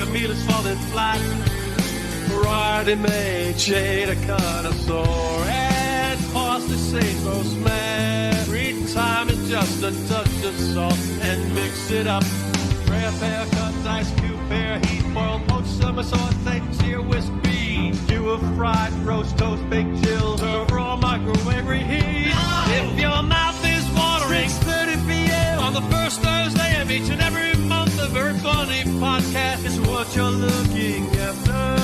a meal is falling flat. Ready-made shade of connoisseur and parsley, sage, rosemary, thyme and just a touch of salt and mix it up. Rare pear, cut, ice cube, pear, heat, boiled, poached, summer saute, sear, whisk, bean, do a fried, roast, toast, baked, chilled, serve raw, microwave, reheat. If your mouth is watering, 6:30 p.m. on the first Thursday of each and every month, the Very Funny Podcast is what you're looking after.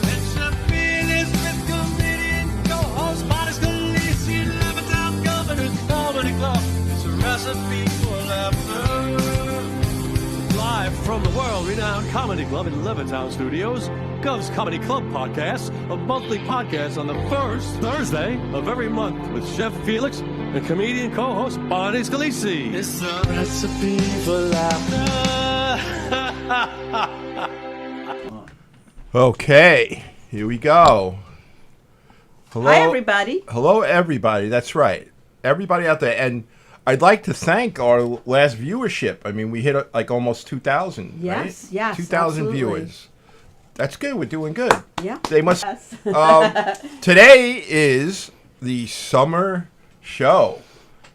It's Chef Felix with comedian co-host Bonnie Scalisi, Levittown Governor's Comedy Club. It's a recipe for laughter. Live from the world-renowned Comedy Club in Levittown Studios, Gov's Comedy Club Podcast, a monthly podcast on the first Thursday of every month with Chef Felix and comedian co-host Bonnie Scalisi. It's a recipe for laughter. Okay, here we go. Hello, hi, everybody. Hello, everybody. That's right. Everybody out there. And I'd like to thank our last viewership. I mean, we hit like almost 2,000. Yes, right? yes, 2,000 absolutely. viewers. That's good. We're doing good. Yeah. They must. Yes. Today is the summer show,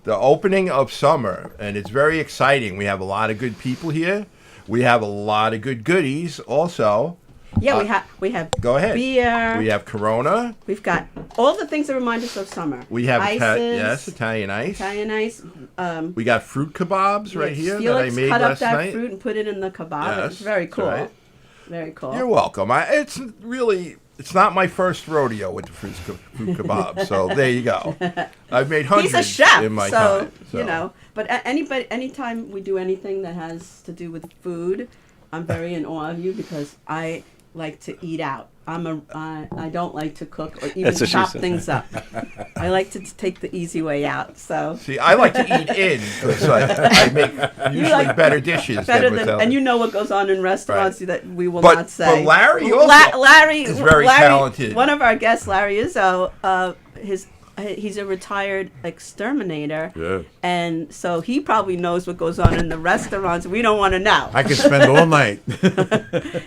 the opening of summer, and it's very exciting. We have a lot of good people here. We have a lot of good goodies also. Yeah, we have Go ahead. beer. We have Corona. We've got all the things that remind us of summer. We have ices, Italian ice. Italian ice. We got fruit kebabs right here Felix that I made cut last up that night. fruit and put it in the kebab. Yes, It's very that's cool. right. Very cool. You're welcome. It's not my first rodeo with the fruit kebab. So there you go. I've made hundreds He's a chef, in my so, time. So you know. But anytime we do anything that has to do with food, I'm very in awe of you because I like to eat out. I don't like to cook or even chop things up. I like to take the easy way out. So see, I like to eat in because I make usually better dishes and you know what goes on in restaurants that we will but, not say. But Larry also Larry is very talented. One of our guests, Larry Izzo, he's a retired exterminator, and so he probably knows what goes on in the restaurants. We don't want to know. I can spend all night.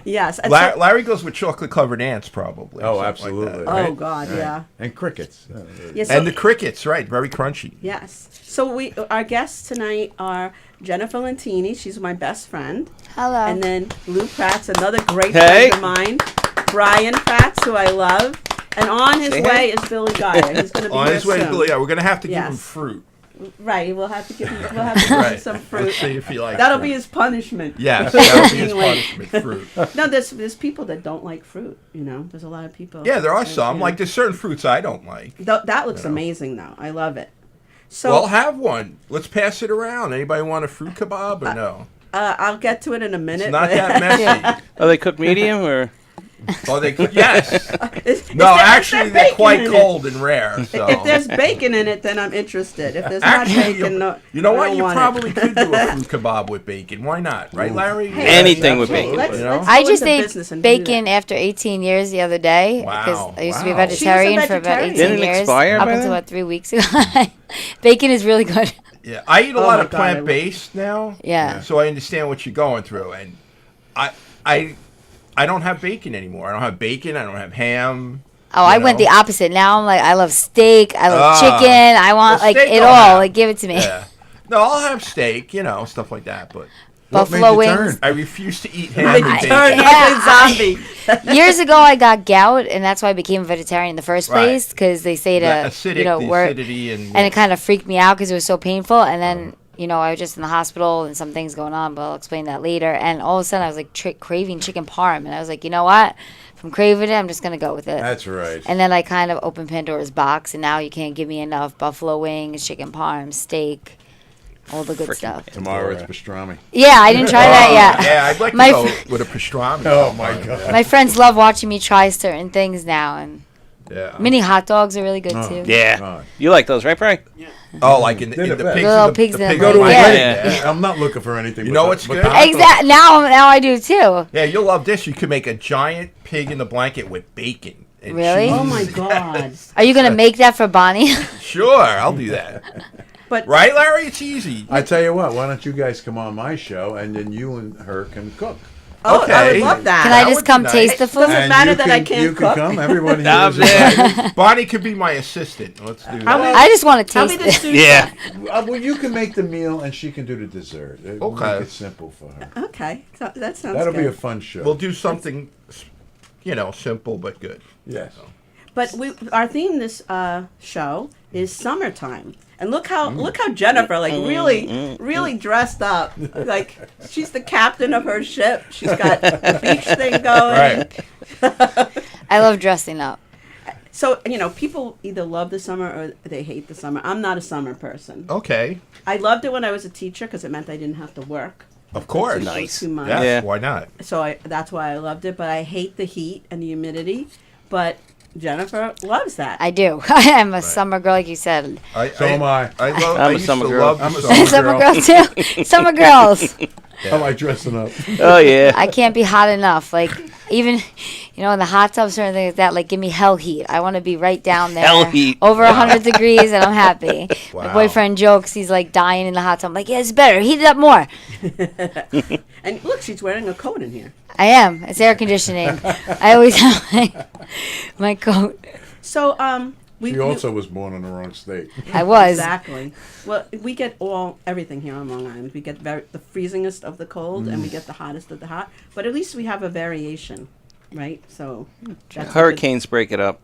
Yes. Larry goes with chocolate-covered ants, probably. Oh, absolutely. Like that, Oh, God, yeah. And crickets. Yeah, and the crickets, right? Very crunchy. Yes. So our guests tonight are Jennifer Lentini. She's my best friend. Hello. And then Lou Pratt's another great friend of mine. Brian Pratt's, who I love. And on his way is Billy Geyer. He's going to be on here his way soon. to Billy Geyer. We're going to have to give him Yes. fruit. Right, we'll have to give him some fruit. Let's see if he likes That'll fruit. be his punishment. Yes, that'll be his Being late. punishment, fruit. No, there's people that don't like fruit, you know. There's a lot of people. Yeah, there are some. you know. Like, there's certain fruits I don't like. That looks amazing, though. I love it. So Well, have one. Let's pass it around. Anybody want a fruit kebab or no? I'll get to it in a minute. It's not but- that messy. Are they cooked medium or? Oh, they could. Yes. Is No, there actually, they're bacon quite in it? cold and rare. So. If there's bacon in it, then I'm interested. If there's Actually, not bacon, no. you know I what? don't You want probably it. could do a fruit kebab with bacon. Why not? Right, Larry? Hey, Anything with hey, bacon. let's You know? go I just into ate business and do bacon that. after 18 years the other day Wow, because I used to be a wow. vegetarian She was a for about 18 vegetarian. Didn't it years. expire up by until then? about 3 weeks ago. Bacon is really good. Yeah, I eat a Oh lot my of God, plant-based now. Yeah. So I understand what you're going through, and I don't have bacon anymore. I don't have bacon. I don't have ham. Oh, I went the opposite. Now I'm like, I love steak. I love chicken. I want Well, like steak it I'll all. have. Like give it to me. Yeah. No, I'll have steak. Stuff like that. But Buffalo made you wings. turn? I refuse to eat ham Like and you bacon. turn Yeah, like a zombie. Years ago, I got gout, and that's why I became a vegetarian in the first Right. place because they say The to acidic, the work, acidity, and and it kind of freaked me out because it was so painful. And then I was just in the hospital and some things going on, but I'll explain that later. And all of a sudden, I was like craving chicken parm, and I was like, you know what? If I'm craving it, I'm just gonna go with it. That's right. And then I kind of opened Pandora's box, and now you can't give me enough buffalo wings, chicken parm, steak, all the good stuff. Tomorrow it's pastrami. Yeah, I didn't try that yet. Yeah, I'd like My to go fr- with a pastrami. Oh, my God. My friends love watching me try certain things now, and Yeah. mini hot dogs are really good Oh. too. Yeah. God. You like those, right, Brian? Oh, like in the They're the best. pigs. Little the pigs in pig the Go to a Yeah. wedding. Yeah. I'm not looking for anything. You but know the- what's but good? the hot dog. Exactly. Now I do too. Yeah, you'll love this. You could make a giant pig in the blanket with bacon. And Really? cheese. Oh my God. Are you gonna make that for Bonnie? Sure, I'll do that. But Right, Larry? It's easy. I tell you what, why don't you guys come on my show and then you and her can cook? Oh, I Okay. would love that. Can I That just would be come nice. taste the It doesn't food? matter you that I can't you cook. can come. Everybody Nah, is man. invited. Bonnie could be my assistant. Let's do I'll that. be- I just want to I'll be taste the it. sous Yeah. chef. Well, you can make the meal and she can do the dessert. We'll Okay. Make it simple for her. Okay, so that sounds That'll good. be a fun show. We'll do something, simple but good. Yes. But our theme this show is summertime, and look how Jennifer really dressed up. Like she's the captain of her ship. She's got the beach thing going. Right. I love dressing up. So people either love the summer or they hate the summer. I'm not a summer person. Okay. I loved it when I was a teacher because it meant I didn't have to work. Of course. Nice. Too much. Yes, Yeah. why not? So that's why I loved it. But I hate the heat and the humidity. But Jennifer loves that. I do. I'm a summer girl, like you said. So am I. I a used summer to girl. love I'm a summer. Summer girl. girls too. Summer girls. How am I dressing up? Oh yeah. I can't be hot enough. Like even, in the hot tub, certain things like that. Like give me hell heat. I want to be right down there. Hell heat. Over 100 degrees, and I'm happy. My Wow. boyfriend jokes. He's like dying in the hot tub. I'm like, yeah, it's better. Heat it up more. And look, she's wearing a coat in here. I am. It's air conditioning. I always have my coat. So She also was born in the wrong state. I was. Exactly. Well, we get everything here on Long Island. We get the freezingest of the cold, and we get the hottest of the hot. But at least we have a variation, right? So that's Hurricanes break it up.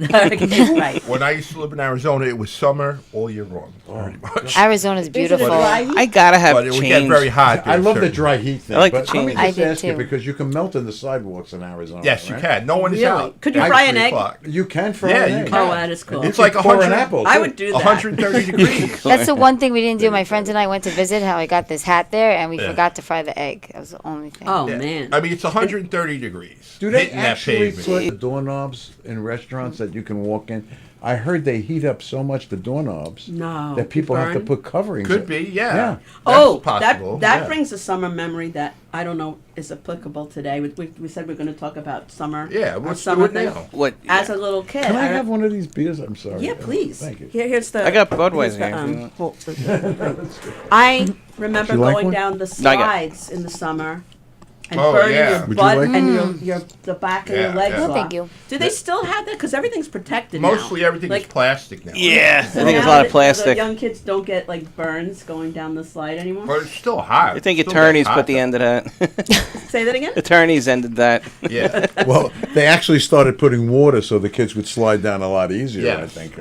Hurricanes, right? When I used to live in Arizona, it was summer all year long, pretty much. Arizona's beautiful. I gotta have But it would get change. very hot. I there, love the certain- dry heat thing. I like the but let me change. I just did ask you too. because you can melt in the sidewalks in Arizona. Yes, you right? can. No one is Really? out. Could you after fry an 3 egg? o'clock. You can fry Yeah, an you egg. can. Oh, that is cool. It's like Pour an 100 apple. I would do that. 130 degrees. That's the one thing we didn't do. My friends and I went to visit. How I got this hat there, and we Yeah. forgot to fry the egg. That was the only thing. Oh Yeah. man. I mean, it's 130 degrees. Do they hitting that actually pavement. put the doorknobs in restaurants that you can walk in? I heard they heat up so much the doorknobs No, that people have to burn? put coverings. Could in. be, yeah. Yeah. Oh, That's possible. that yeah. brings a summer memory that I don't know is applicable today. We said we're going to talk about summer. Yeah, our let's summer do it now. What? As a little kid, Can I have one of these beers? I'm sorry. Yeah, please. Thank you. Here's the. I got here's Budweiser the, here, if you want. I remember Would you like going one? down the No, I got- slides in the summer and Oh, burning yeah. your Would you butt like and your the back of your Yeah, legs yeah. off. No, thank you. Do they still have that? Because everything's protected now. Mostly everything is Like, plastic now. Yeah, I so think it's a now lot the- of plastic. The young kids don't get like burns going down the slide anymore. But it's still hot. I think It's still attorneys hot, put the though. end of that. Say that again. Attorneys ended that. Yeah. Well, they actually started putting water so the kids would slide down a lot easier. Yes. I think.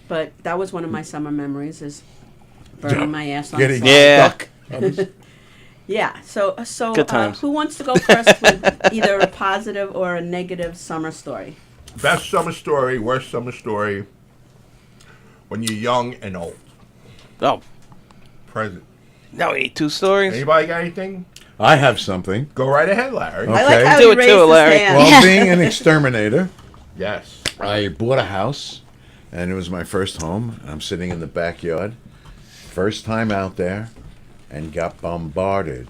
But that was one of my summer memories is burning my ass on Getting slide. Yeah. stuck. Yeah. So Good times. who wants to go first with either a positive or a negative summer story? Best summer story, worst summer story. When you're young and old. Oh, Present. no, 2 stories. Anybody got anything? I have something. Go right ahead, Larry. Okay. I like how Do he it raised too, his Larry. hand. Well, being an exterminator, Yes. I bought a house, and it was my first home. I'm sitting in the backyard, first time out there, and got bombarded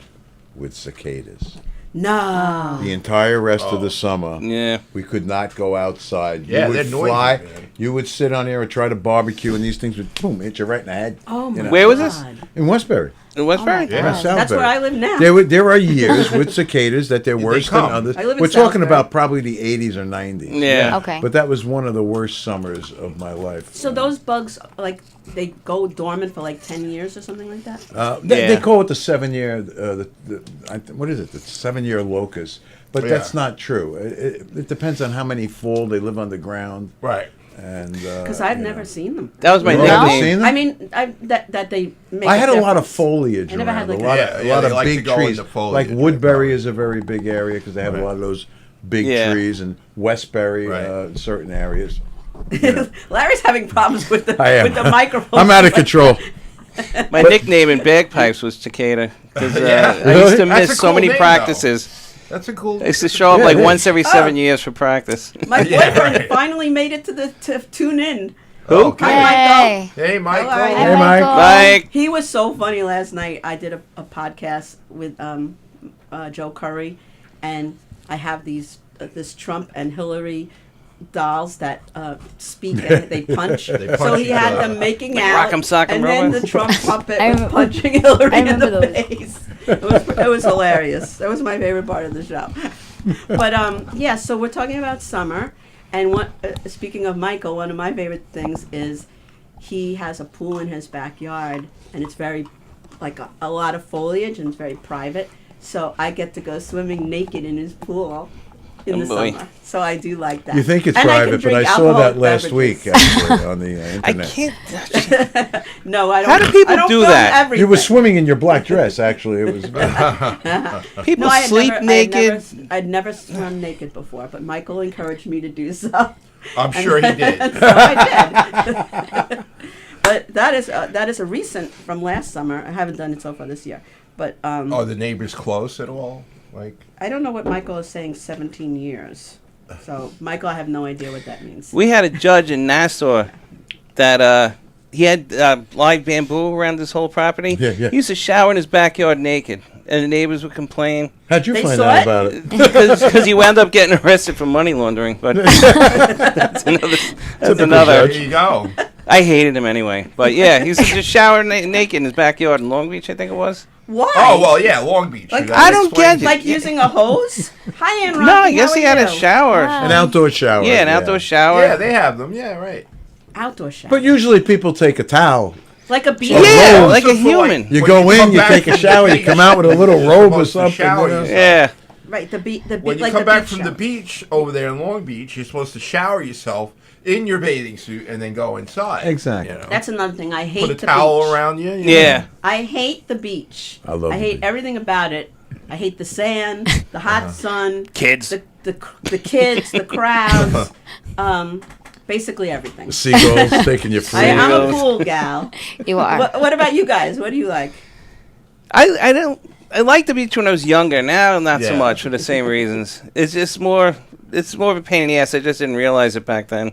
with cicadas. No. The entire rest of the summer, Yeah. we could not go outside. Yeah, you they're would noisy, fly. man. You would sit on there and try to barbecue, and these things would boom hit you right in the head. Oh my You know. Where was this? God. In Westbury. In Westbury? Yeah. West That's where Southbury. I live now. There are years with cicadas that they're worse than come. others. I live in We're talking Southbury. about probably the 80s or 90s. Yeah. Okay. But that was one of the worst summers of my life. So those bugs, like, they go dormant for like 10 years or something like that? They Yeah. call it the 7-year. What is it? The 7-year locust. But Yeah. that's not true. It depends on how many fall. They live underground, Right. and Because I've never seen them. That was my You've never nickname. seen them? I mean, that they make I had a lot of difference. foliage I never around. had, like, a lot Yeah, of, yeah, a lot they of like to big go trees. into foliage, Like Woodbury yeah. is a very big area because they have Right. a lot of those big Yeah. trees, and Westbury, Right. certain areas. Larry's having problems with the I am. with the microphone. I'm out of control. My nickname in bagpipes was Cicada because Yeah. I used to Really? That's miss a so cool many name, practices. That's a cool. I used to show up Yeah, like it is. once every 7 years for practice. My Yeah, boyfriend right. finally made it to tune in. Okay. Hi, Michael. Hey. Hey, Michael. Hello. Hey, Mike. Like, He was so funny last night. I did a podcast with Joe Curry, and I have this Trump and Hillary dolls that speak and they punch. They punch So he each had other. them making Like out, Rock'em Sock'em and then Robots? the Trump puppet I was remember- punching Hillary I in remember the those. face. It was hilarious. That was my favorite part of the show. But yeah, so we're talking about summer, and speaking of Michael, one of my favorite things is he has a pool in his backyard, and it's very like a lot of foliage, and it's very private. So I get to go swimming naked in his pool in the boy. summer. So I do like that. You think it's And I can private, but drink I saw that alcoholic last beverages. week actually on the I internet. can't. No, I don't. How do people I don't do film that? Everything. You were swimming in your black dress. Actually, it was. People No, I had sleep never, naked. I'd never swum naked before, but Michael encouraged me to do so. I'm sure he did. So I did. But that is a recent from last summer. I haven't done it so far this year. But Oh, the neighbors close at all? Like, I don't know what Michael is saying. 17 years. So Michael, I have no idea what that means. We had a judge in Nassau that he had live bamboo around his whole property. Yeah, yeah. He used to shower in his backyard naked, and the neighbors would complain How'd you They find saw out it? about it? because he wound up getting arrested for money laundering. But that's another. That's there another. you go. I hated him anyway. But yeah, he used to just shower naked in his backyard in Long Beach, I think it was. Why? Oh, well, yeah, Long Beach. Like, That I don't explains get it. Like using a hose? Hi, Ann. No, I Rocky, guess how he are had a you? shower. Wow. An outdoor shower. Yeah, an outdoor shower. Yeah, they have them. Yeah, right. Outdoor shower. But usually people take a towel. Like a beach. Yeah, Also like a for, human. You when go in, come you back take a from shower, the you come beach, out with a little you're robe or supposed to something. shower You know? yourself. Yeah. Right, When you like come the back beach from shower. the beach over there in Long Beach, you're supposed to shower yourself in your bathing suit and then go inside. Exactly. You know? That's another thing. I hate Put a the towel beach. around you. Yeah. I hate the beach. I love I the hate beach. everything about it. I hate the sand, the hot sun, Kids. the kids, the crowds, basically everything. Seagulls taking your food. I'm a Seagulls. pool gal. You are. What about you guys? What do you like? I don't. I liked the beach when I was younger. Now, not so Yeah. much for the same reasons. It's just more. It's more of a pain in the ass. I just didn't realize it back then.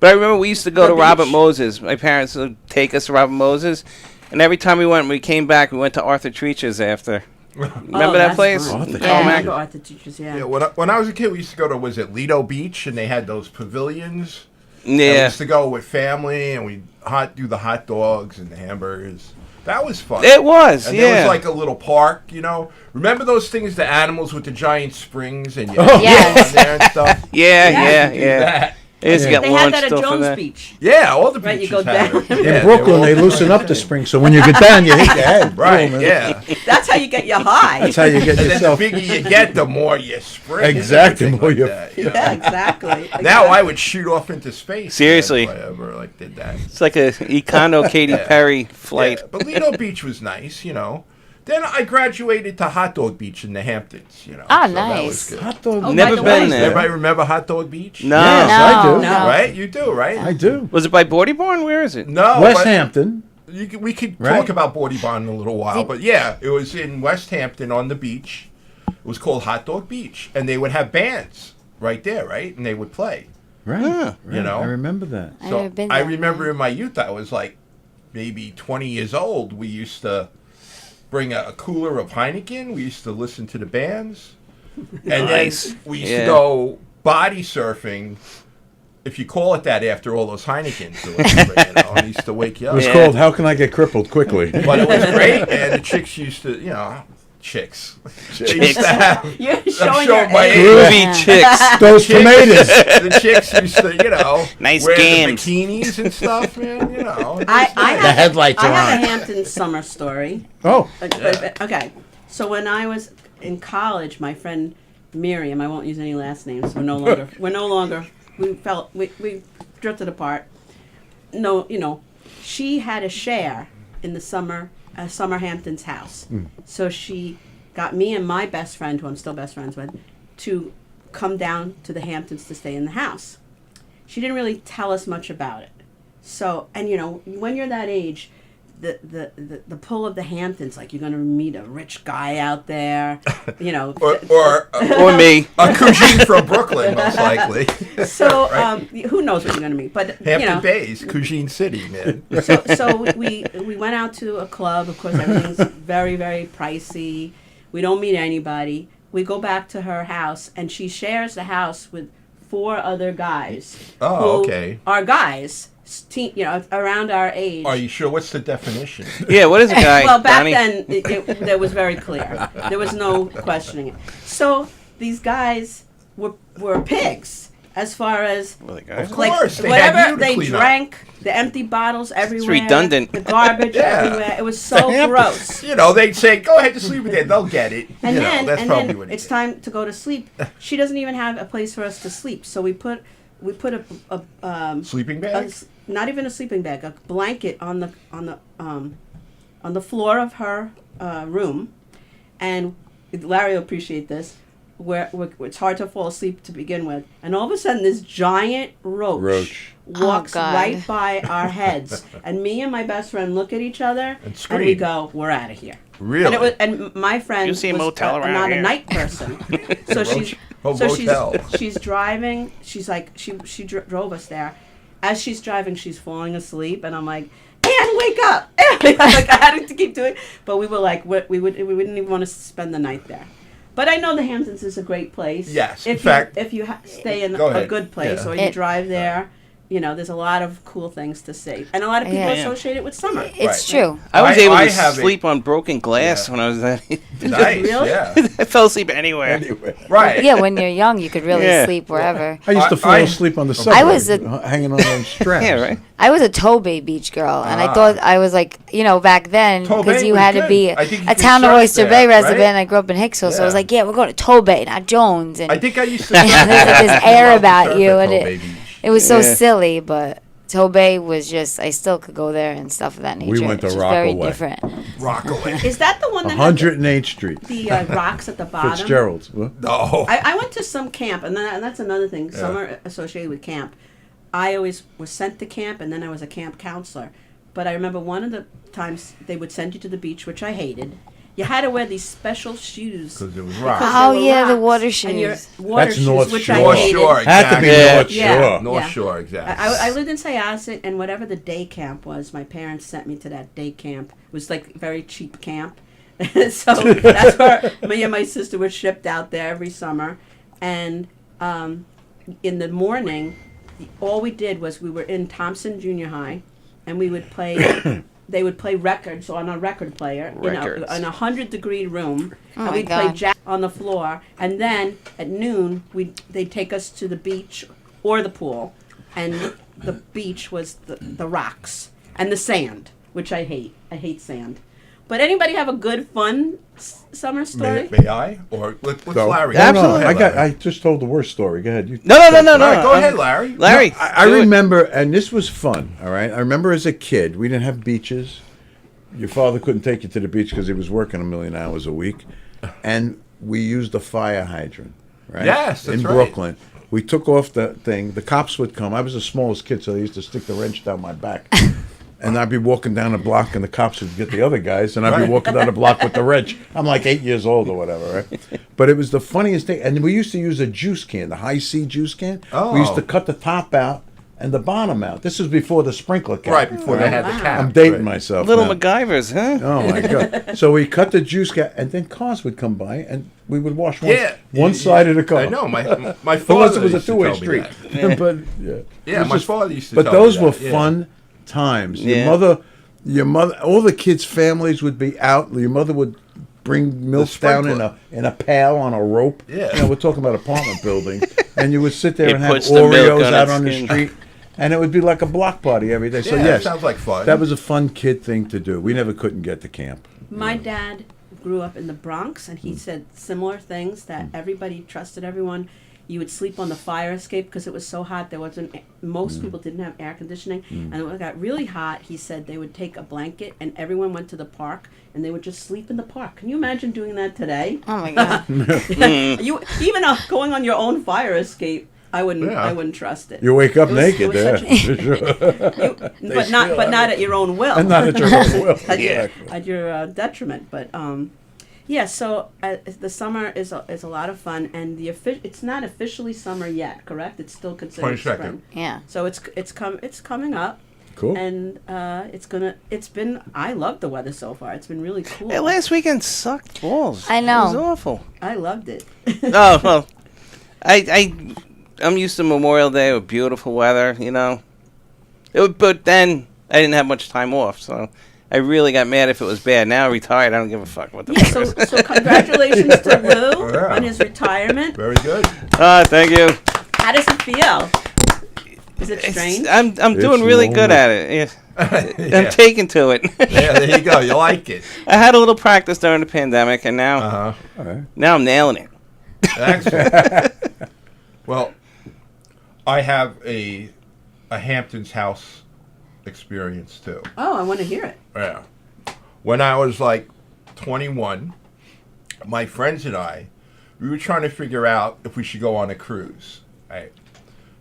But I remember we used to go The to Robert beach? Moses. My parents would take us to Robert Moses, and every time we came back, we went to Arthur Treacher's after. Remember that that's place? fun. Arthur Yeah, Carl I Mack? go Arthur Teachers, yeah. Yeah, when I was a kid, we used to go to, was it Lido Beach? And they had those pavilions. And we Yeah. used to go with family, and we'd do the hot dogs and the hamburgers. That was fun. It was, And yeah. there was like a little park, you know. Remember those things, the animals with the giant springs and you Oh, go yes. on there and stuff? yeah, Yeah. yeah, yeah. That. They used to Yeah. get They had launched that at off of Jones that. Beach. Yeah, all the Right, you beaches go have down. it. Yeah, In they Brooklyn, were they all loosen up the same. spring, so when you get down, you hit your head. Right, Boom, yeah. That's how you get your high. That's how you get And then the yourself. bigger you get, the more you spring. and Exactly, everything more like you- that, you know. Yeah, exactly. Now I would shoot off into space. Seriously. If I ever did that. It's like a Econo Katy Perry flight. Yeah, but Lido Beach was nice, you know. Then I graduated to Hot Dog Beach in the Hamptons, you know. Ah, so that was nice. good. Hot dog. Oh, Never by the been way, there. Everybody remember Hot Dog Beach? No. Yes, I do. No. Right? You do, right? I do. Was it by Bordy Barn? Where is it? No. West but Hampton. we could Right? talk about Bordy Barn in a little while, but yeah, it was in West Hampton on the beach. It was called Hot Dog Beach, and they would have bands right there, right? And they would play. Right. Huh. right. You know? I remember that. I've So never been I there. remember in my youth, I was like maybe 20 years old. We used to bring a cooler of Heineken. We used to listen to the bands. And Nice. then we used Yeah. to go body surfing, if you call it that, after all those Heinekens or whatever, you know, and used to wake you It up. was Yeah. called "How Can I Get Crippled Quickly." But it was great, and the chicks used to, you know, chicks. They used to have, You're I'm showing showing your my age. age. Groovy Yeah. chicks. Those tomatoes. The chicks used to, you know, Nice wear games. the bikinis and stuff, man, you know. I The have, headlights I are have on. a Hampton summer story. Oh, Okay, so when I was in college, my friend Miriam, I won't use any last names. We drifted apart. No, you know, she had a share in the summer Hampton's house. So she got me and my best friend, who I'm still best friends with, to come down to the Hamptons to stay in the house. She didn't really tell us much about it. So, and you know, when you're that age, the pull of the Hamptons, like you're gonna meet a rich guy out there, you know. Or me. a Cougine from Brooklyn, most likely. So Right. who knows what you're gonna meet? But Hampton you know, Bays, Cougine City, man. so we went out to a club. Of course, everything's very, very pricey. We don't meet anybody. We go back to her house, and she shares the house with 4 other guys. Oh, who okay. Are guys, around our age. Are you sure? What's the definition? Yeah, what is a guy? Well, back Donnie? then, it was very clear. There was no questioning it. So these guys were pigs as far as Well, the guys. Of like course, they had whatever you to they clean up. drank, the empty bottles everywhere, redundant. the garbage Yeah. everywhere. It was so gross. You know, they'd say, "Go ahead to sleep with it." They'll get it. And you then, know, that's and probably then what it's is. time to go to sleep. She doesn't even have a place for us to sleep, so we put a Sleeping bag. not even a sleeping bag, a blanket on the floor of her room, and Larry will appreciate this. Where it's hard to fall asleep to begin with, and all of a sudden this giant roach walks God. right by our heads, and me and my best friend look at each other And we scream. go, "We're out of here." Really? And my friend You see a was motel around not here? a night person, so she's motel. she's driving. She's like she drove us there. As she's driving, she's falling asleep, and I'm like, "Anne, wake up!" Like I had to keep doing, but we were like, we wouldn't even want to spend the night there. But I know the Hamptons is a great place. Yes, in if fact- if you stay in Go a ahead. good place Yeah. or you drive there, there's a lot of cool things to see, and a lot of people Yeah. associate it with summer. It's Right. true. I was able I to have sleep on broken glass Yeah. when I was that age. Nice. Really? Yeah. I fell asleep anywhere. Right. Yeah, when you're young, you could really Yeah. sleep wherever. I used to fall I- asleep on the subway. I was hanging on those straps. Yeah, right. I was a Tobay Beach girl, and I Ah. thought I was like, back then, Tobay because you was had to good. be I think you a could town of surf Oyster there, Bay right? resident. I grew up in Hicksville, so I was Yeah. like, yeah, we're going to Tobay, not Jones. And I think I used to. There's like this air about you, and Tobay it, Beach. it was so Yeah. silly, but Tobay was just, I still could go there and stuff of that nature. went to It's just very Rockaway. different. Rockaway. Is that the one that had 108th Street, the rocks at the bottom? Fitzgerald's. What? No. I went to some camp, and that's another thing. Summer associated with camp. I always was sent to camp, and then I was a camp counselor. But I remember one of the times they would send you to the beach, which I hated. You had to wear these special shoes. Because it was because rock. Oh, they were yeah, the rocks, water and your shoes. water That's shoes, North which Shore. I North hated. Shore, Had to exactly. be Yeah. North Yeah. Shore. North Yeah. Shore, exactly. I lived in Syosset, and whatever the day camp was, my parents sent me to that day camp. It was like very cheap camp. So that's where me and my sister were shipped out there every summer. And in the morning, all we did was we were in Thompson Junior High, and we would play. They would play records on a record player Records. in a 100-degree room, Oh and my we'd play God. jack on the floor. And then at noon, they'd take us to the beach or the pool, and the beach was the rocks and the sand, which I hate. I hate sand. But anybody have a good, fun summer story? May I? Or let's So- Larry. No, no, Absolutely. I just told the worst story. Go ahead. You No. All right, go ahead, Larry. Larry, I do it. remember, and this was fun. All right, I remember as a kid, we didn't have beaches. Your father couldn't take you to the beach because he was working 1,000,000 hours a week, and we used a fire hydrant. Right? Yes, that's in right. Brooklyn. We took off the thing. The cops would come. I was the smallest kid, so they used to stick the wrench down my back. And I'd be walking down the block, and the cops would get the other guys, and I'd be Right. walking down the block with the wrench. I'm like 8 years old or whatever, right? But it was the funniest thing. And we used to use a juice can, the high C juice can. Oh. We used to cut the top out and the bottom out. This was before the sprinkler cap. Right, before they had the cap. I'm dating Right. myself Little now. MacGyvers, huh? Oh my god! So we cut the juice cap, and then cars would come by, and we would wash one side of the car. I know. My Unless father it was a used to two-way tell me street. that. But yeah, Yeah, It was my just- father used to But tell me those that, were yeah. fun times. Yeah. Your mother, all the kids' families would be out. Your mother would bring milk down in a pail on a rope. Yeah. You know, we're talking about apartment buildings, and you would sit there It and have puts the milk Oreos on out its on the skin. street. And it would be like a block party every day. So Yeah, yes, sounds like fun. That was a fun kid thing to do. We never couldn't get to camp. My dad grew up in the Bronx, and he said similar things, that everybody trusted everyone. You would sleep on the fire escape because it was so hot. There wasn't. Most people didn't have air conditioning, and when it got really hot, he said they would take a blanket, and everyone went to the park, and they would just sleep in the park. Can you imagine doing that today? Oh my God. You even going on your own fire escape. I wouldn't. Yeah. I wouldn't trust it. You wake up It was- naked it was there, such for sure. but not at your own will. And not at your own will. at your, Exactly. at your detriment. But yeah. So the summer is a lot of fun, and it's not officially summer yet. Correct? It's still considered 22nd. spring. Yeah. So it's coming up, Cool. and I love the weather so far. It's been really cool. Hey, last weekend sucked balls. I know. It was awful. I loved it. Oh well, I I'm used to Memorial Day with beautiful weather, you know. But then I didn't have much time off, so I really got mad if it was bad. Now I'm retired, I don't give a fuck what the Yeah, weather is. so congratulations to Lou Yeah. on his retirement. Very good. Thank you. How does it feel? Is it strange? I'm doing really good at it. Yeah. I'm taking to it. Yeah, there you go. You like it. I had a little practice during the pandemic, and now Uh-huh. now I'm nailing it. Excellent. Well, I have a Hamptons house experience too. Oh, I want to hear it. Yeah. When I was like 21, my friends and I, we were trying to figure out if we should go on a cruise, right?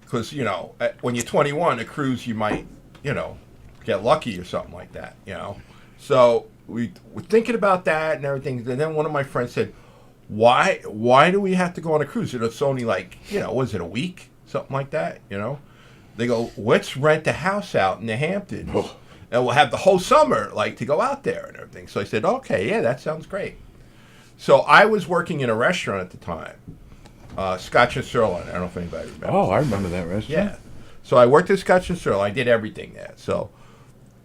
Because, you know, when you're 21, a cruise, you might, you know, get lucky or something like that, you know? So we were thinking about that and everything. And then one of my friends said, why do we have to go on a cruise? It's only like, you know, was it a week? Something like that, you know? They go, let's rent a house out in the Hamptons. And we'll have the whole summer, like, to go out there and everything. So I said, okay, yeah, that sounds great. So I was working in a restaurant at the time, Scotch and Sirloin. I don't know if anybody remembers. Oh, I remember that restaurant. Yeah. So I worked at Scotch and Sirloin. I did everything there. So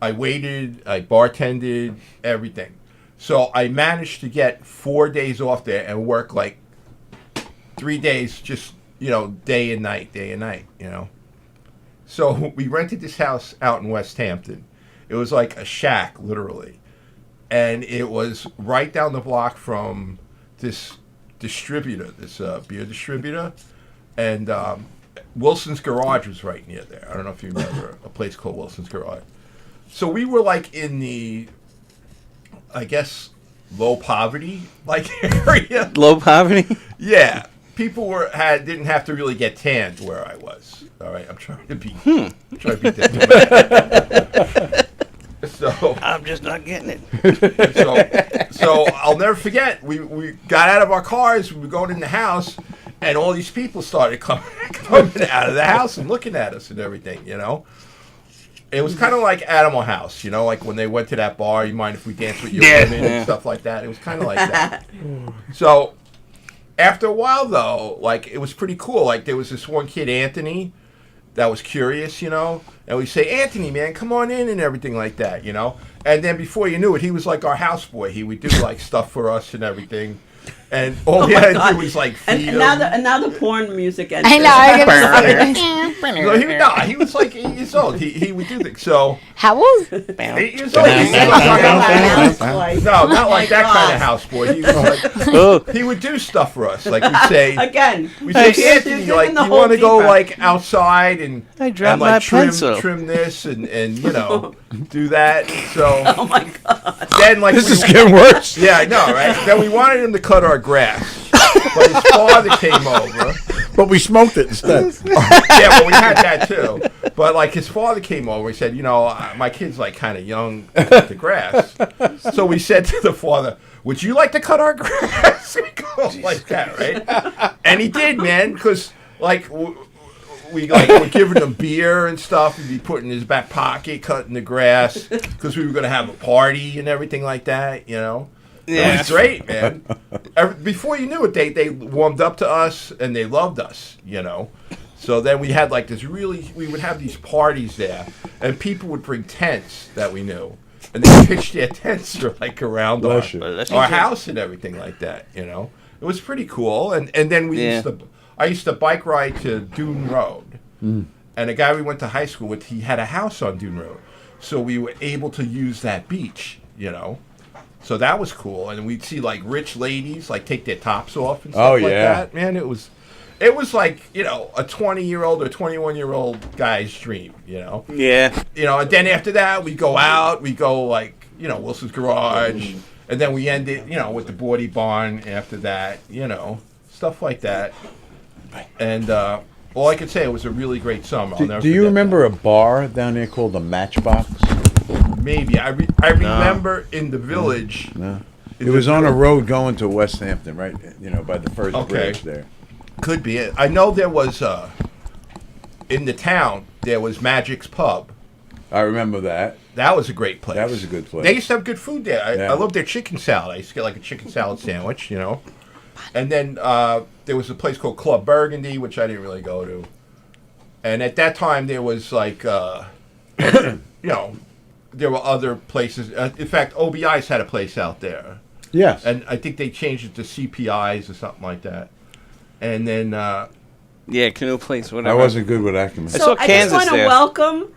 I waited, I bartended, everything. So I managed to get 4 days off there and work like 3 days, just, you know, day and night, you know. So we rented this house out in West Hampton. It was like a shack, literally. And it was right down the block from this distributor, this beer distributor. And Wilson's Garage was right near there. I don't know if you remember a place called Wilson's Garage. So we were like in the, I guess, low poverty like area. Low poverty? Yeah. People didn't have to really get tanned where I was. All right, I'm trying to be diplomatic. So I'm just not getting it. so I'll never forget. We got out of our cars. We were going in the house, and all these people started coming out of the house and looking at us and everything. You know, it was kind of like Animal House. You know, like when they went to that bar. You mind if we dance with your women and stuff like that? It was kind of like that. So after a while, though, like it was pretty cool. Like there was this one kid, Anthony, that was curious, you know, and we say, Anthony, man, come on in and everything like that, you know. And then before you knew it, he was like our houseboy. He would do like stuff for us and everything. And all we had to do was like feed him. And now the porn music enters. I know. He was like 8 years old. He would do things. So How old? 8 years old. No, not like that kind of houseboy. He was like, he would do stuff for us. Like we'd say, Anthony, like you want to go like outside and I dropped like my pencil. trim this and you know do that. So Oh my God. then like This is getting worse. yeah, I know, right? Then we wanted him to cut our grass, but his father came over. But we smoked it instead. Yeah, well, we had that too. But like his father came over. He said, you know, my kid's like kind of young to cut the grass. So we said to the father, would you like to cut our grass? We go like that, right? And he did, man, because like we like were giving him beer and stuff. He'd be putting in his back pocket, cutting the grass, because we were gonna have a party and everything like that, you know. Yeah. It was great, man. Before you knew it, they warmed up to us and they loved us, you know. So then we had like we would have these parties there, and people would bring tents that we knew, and they pitched their tents for like around our house and everything like that, you know. It was pretty cool, and then I used to bike ride to Dune Road, and a guy we went to high school with, he had a house on Dune Road, so we were able to use that beach, you know. So that was cool, and we'd see like rich ladies like take their tops off and stuff like that. Man, it was like, you know, a 20-year-old or 21-year-old guy's dream, you know. Yeah. You know, and then after that we go out, we go like, you know, Wilson's Garage, and then we end it, you know, with the Bordy Barn after that, you know, stuff like that. And all I could say, it was a really great summer. I'll never Do you forget remember that. a bar down there called the Matchbox? Maybe I remember in the village. No. It was on a road going to West Hampton, right? You know, by the first bridge there. Could be it. I know there was in the town there was Magic's Pub. I remember that. That was a great place. That was a good place. They used to have good food there. Yeah. I loved their chicken salad. I used to get like a chicken salad sandwich, you know. And then there was a place called Club Burgundy, which I didn't really go to. And at that time, there was like, you know, there were other places. In fact, OBI's had a place out there. Yes. And I think they changed it to CPI's or something like that. And then... Yeah, Canoe Place, I whatever. wasn't good with Ackerman. I So saw I just Kansas want to there. welcome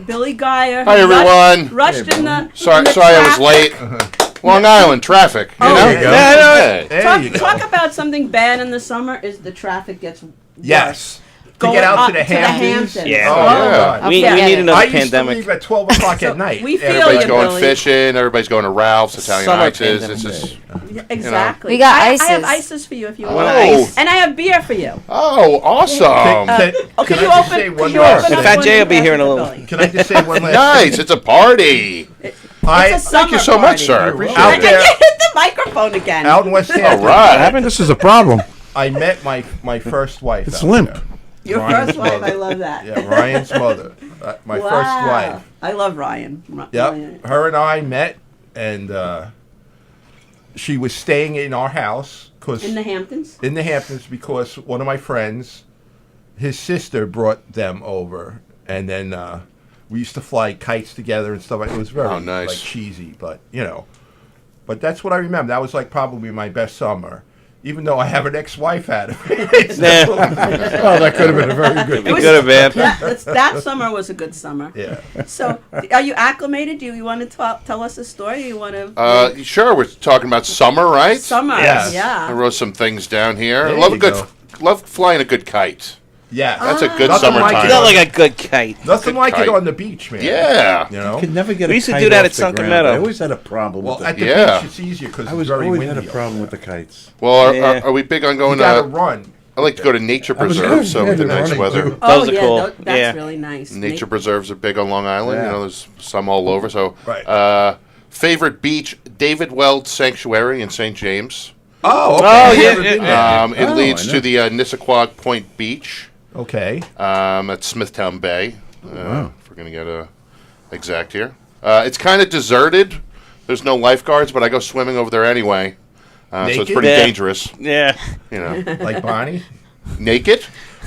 Billy Geyer. Hi, who everyone. Rushed in the. Sorry, in the sorry, I was traffic. late. Long Island traffic. You know? there you go. Yeah, There you go. Talk about something bad in the summer is the traffic gets worse. Yes. To Going get out up to the Hamptons. Yeah. Oh, Yeah. God. We Yeah. need another I used pandemic. to leave at 12 o'clock So at night. we feel Everybody's you, going Billy. fishing. Everybody's going to Ralph's, Italian Summer Ices. pandemic. It's just, Yeah, exactly. We got I have ices. ices for you if you I want. want ice. And I have beer for you. oh, awesome. Can you I just say open? one Can you last open thing? up Fat one Jay will and be pass here it in a to little- Billy? Can I just say one last Nice. thing? It's a party. It's a Thank you summer so much, party. sir. I Out appreciate I it. there, hit the microphone again. out in West All Hampton, right. This is a problem. I met my first wife. It's out limp. there. Your Ryan's first wife, mother. I love that. Yeah, Ryan's mother. My Wow. first wife. I love Ryan. Yep. Her and I met, and she was staying in our house In the Hamptons. because one of my friends, his sister, brought them over, and then we used to fly kites together and stuff. It was very Oh, nice. like cheesy, but you know. But that's what I remember. That was like probably my best summer, even though I have an ex-wife out of it. Nah. Oh, that could have been a very good. Be good or bad. That summer was a good summer. Yeah. So, are you acclimated? Do you want to tell us a story? You want to? Sure, we're talking about summer, right? Summer. Yes. I Yeah. wrote some things down here. There I love you a good, go. love flying a good kite. Yeah. That's a good Nothing summertime. like it. Not like a good kite. Nothing Good like kite. it on the beach, man. Yeah. You know. Could never get We a used to kite do that off at the Sunken ground. Meadow. I always had a problem Well, with at the the Yeah. beach it's easier because I it's was very always windy. had a out problem there. with the kites. Well, Yeah. are we big on You going gotta to? run. I like to go to nature I was preserves. So good. with the Yeah, nice running weather. too. Oh Those are yeah, cool. that's Yeah. really nice. Nature preserves are big on Long Island. Yeah. You know, there's some all over. So, Right. favorite beach: David Weld Sanctuary in St. James. Oh, okay. Oh, I've yeah, never been yeah. there. It Oh, leads I to know. the Nissaquag Point Beach Okay. at Smithtown Bay. If we're gonna get exact here, it's kind of deserted. There's no lifeguards, but I go swimming over there anyway. So it's Naked? pretty Yeah. dangerous. Yeah. You know, Like Bonnie. naked.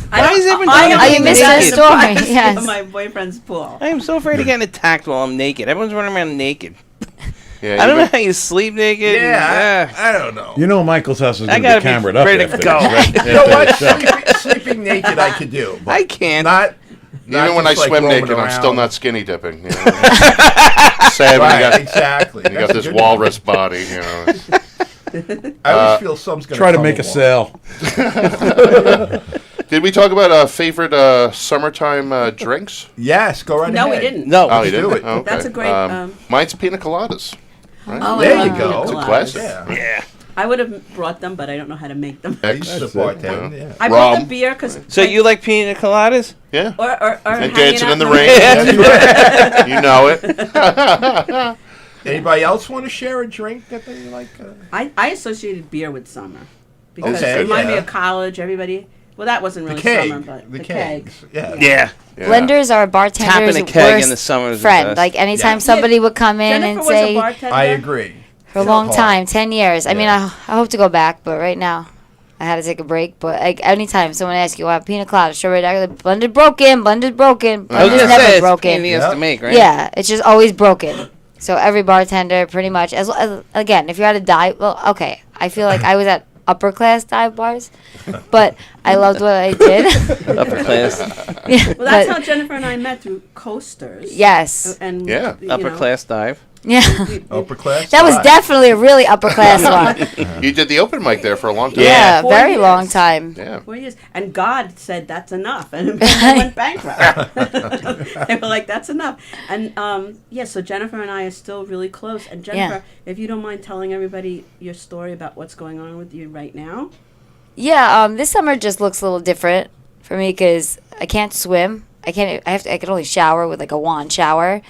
Why is everyone I doing am it you missed naked? the story, yes. Of my boyfriend's pool. I am so afraid of getting attacked while I'm naked. Everyone's running around naked. Yeah, I don't know even- how you sleep naked. Yeah. I don't know. You know, Michael's house is I going to gotta be be cambered up. ready to after go. this, right? You know what? Sleeping naked I could do. But I can't. Not Even when I just, like, swim roaming naked, I'm still around. not skinny dipping. You know? Sad when Right, you got, exactly. you got That's this good. walrus body. You know. I always feel some's gonna Try to come make a along. sale. Did we talk about favorite summertime drinks? Yes, go right No, ahead. we didn't. No. Oh, you do didn't? it. Oh, okay. That's a great, mine's pina coladas. Oh, There I you love go. pina It's a coladas. classic. Yeah. Yeah. I would have brought them, but I don't know how to make them. I used to That's it. bartend. Yeah. I brought the Rum. beer because. So you like pina coladas? Yeah. or And hanging dancing out in the the rain. Yeah. You know it. Anybody else want to share a drink that they like? I associated beer with summer because Okay, it reminded me yeah. of college. Everybody. Well, that wasn't The really keg. summer, but The kegs. kegs. Yeah. Yeah. Yeah. Blenders are bartenders' Tapping a keg worst in the summer is the friend. best. Like anytime Yeah. somebody would come in Jennifer and was say a bartender. I agree. for a long Hard. time, 10 years. I mean, Yeah. I hope to go back, but right now I had to take a break. But like anytime someone asks you, "I have pina colada, strawberry daiquiri, blended broken, blended broken, I was blended gonna never say, it's a broken." pain in the ass Yep. to make, right? Yeah, it's just always broken. So every bartender, pretty much, as again, if you're at a dive, well, okay, I feel like I was at upper class dive bars, but I loved what I did. Upper class. Yeah, Well, that's but- how Jennifer and I met through coasters. yes, And Yeah. you Upper know, class dive. yeah. Upper class. That was dive. definitely a really upper class one. You did the open mic there for a long time. Yeah, 4 very years. long time. Yeah. 4 years. And God said that's enough. And they went bankrupt. They were like, that's enough. And yeah, so Jennifer and I are still really close. And Jennifer, if you don't mind telling everybody your story about what's going on with you right now. Yeah, this summer just looks a little different for me because I can't swim. I can only shower with like a wand shower.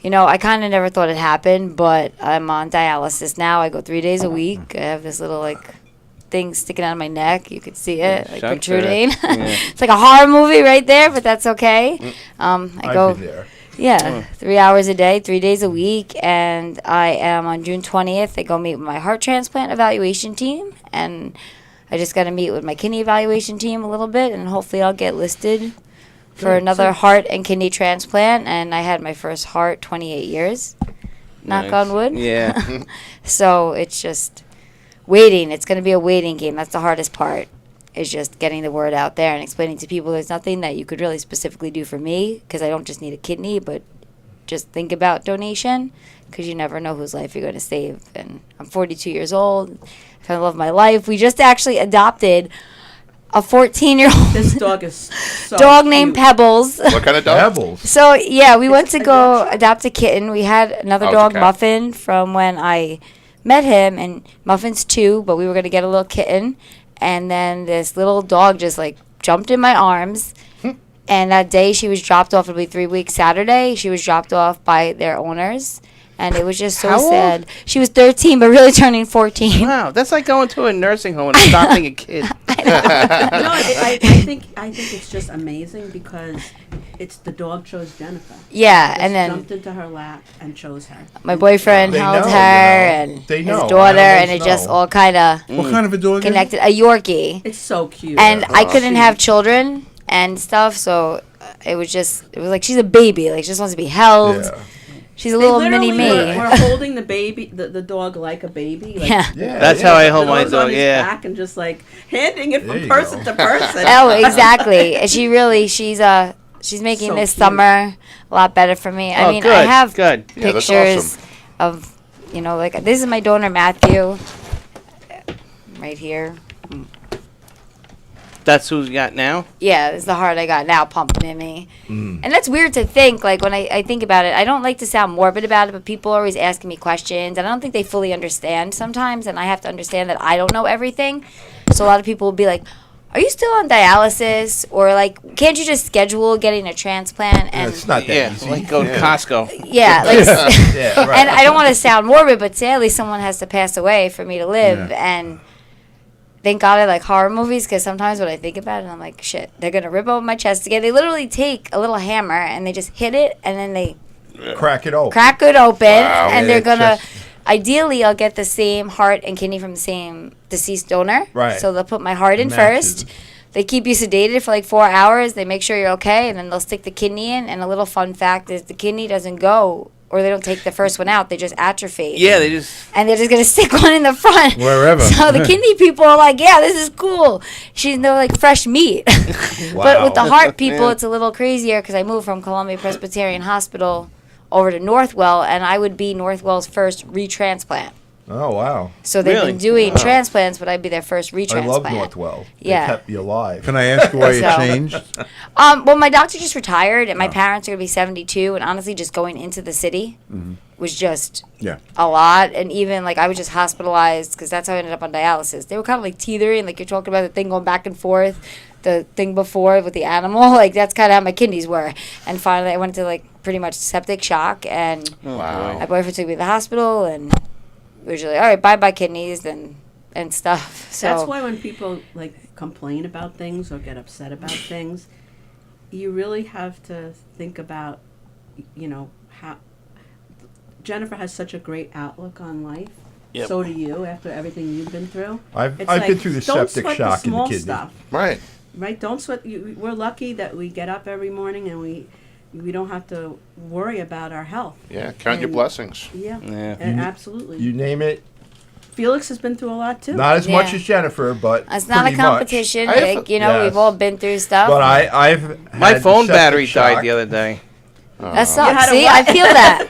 You know, I kind of never thought it happened, but I'm on dialysis now. I go 3 days a week. I have this little like thing sticking out of my neck. You could see it, like Shucks, protruding. yeah. It's like a horror movie right there, but that's okay. I I've go. been there. Yeah, 3 hours a day, 3 days a week, and I am on June 20th. I go meet with my heart transplant evaluation team, and I just got to meet with my kidney evaluation team a little bit, and hopefully I'll get listed for another heart and kidney transplant. And I had my first heart 28 years, knock on wood. Yeah. So it's just waiting. It's going to be a waiting game. That's the hardest part, is just getting the word out there and explaining to people there's nothing that you could really specifically do for me, because I don't just need a kidney, but just think about donation, because you never know whose life you're going to save. And I'm 42 years old. I love my life. We just actually adopted a 14-year-old This dog is so dog cute. named Pebbles. What kind of dog? Pebbles. So, yeah, we went to a go Yorkshire? adopt a kitten. We had another Oh, it's a dog, cat. Muffin, from when I met him, and Muffin's 2, but we were going to get a little kitten. And then this little dog just, like, jumped in my arms. And that day she was dropped off, it'll be 3 weeks Saturday, she was dropped off by their owners. And it was just so How old? sad. She was 13, but really turning 14. Wow, that's like going to a nursing home and adopting a kid. I think it's just amazing because it's the dog chose Jennifer. Yeah, Just and then jumped into her lap and chose her. my boyfriend They held know, her, you know. and They his know. daughter, and Animals it just know. all kind of What kind of a dog? is it? connected. A Yorkie. It's so cute. And I couldn't have children and stuff, so it was like she's a baby. Like, she just wants to be held. Yeah. She's a They little mini literally me. We're holding the baby, the dog like a baby. Like, Yeah. Yeah. That's yeah. how I the hold my dog's on dog. his Yeah. back and just like handing it There from you person go. to person. Oh, exactly. And she's making So this cute. summer a lot better for me. I Oh, mean, good, I have good. Yeah, that's pictures awesome. of, like, this is my donor Matthew, right here. That's who's got now? Yeah, it's the heart I got now pumping in me. And that's weird to think, like, when I think about it. I don't like to sound morbid about it, but people are always asking me questions, and I don't think they fully understand sometimes, and I have to understand that I don't know everything. So a lot of people will be like, are you still on dialysis? Or, like, can't you just schedule getting a transplant? And It's not that Yeah, easy. like go to Costco. yeah, like, Yeah, right. and I don't want to sound morbid, but sadly someone has to pass away for me to live, Yeah. and thank God I like horror movies, because sometimes when I think about it, I'm like, shit, they're going to rip open my chest again. They literally take a little hammer and they just hit it, and then they Crack it open. crack it open, Wow. and Yeah, they're going to, just- ideally, I'll get the same heart and kidney from the same deceased donor. Right. So they'll put my heart in Matches. first. They keep you sedated for like 4 hours. They make sure you're okay, and then they'll stick the kidney in. And a little fun fact is the kidney doesn't go, or they don't take the first one out. They just atrophy. Yeah, they just. And they're just going to stick one in the front. Wherever. So the kidney people are like, yeah, this is cool. They're like fresh meat. But with the Wow. heart people, Yeah. it's a little crazier, because I moved from Columbia Presbyterian Hospital over to Northwell, and I would be Northwell's first retransplant. Oh, wow. So they've Really? been doing Wow. transplants, but I'd be their first I retransplant. love Northwell. Yeah. They kept you alive. Can I ask why you So- changed? Well, my doctor just retired, and my parents are going to be 72, and honestly, just going into the city was just Yeah. a lot. And even, like, I was just hospitalized, because that's how I ended up on dialysis. They were kind of like teetering, like you're talking about the thing going back and forth, the thing before with the animal. Like, that's kind of how my kidneys were. And finally, I went to, like, pretty much septic shock, and Wow. my boyfriend took me to the hospital, and we were just like, all right, bye-bye kidneys and stuff. So That's why when people like complain about things or get upset about things, you really have to think about, how Jennifer has such a great outlook on life. Yep. So do you, after everything you've been through. I've It's been like, through the don't septic sweat shock the in the small kidney. stuff, Right. right? Don't sweat. We're lucky that we get up every morning and we don't have to worry about our health. Yeah. Count your And- blessings. Yeah, Yeah. and absolutely. You name it. Felix has been through a lot too. Not as much Yeah. as Jennifer, but it's not a pretty much. competition. I have- Like, Yes. we've all been through stuff. But I've My had phone septic battery shock. died the other day. That sucks. had a See, what? I feel that.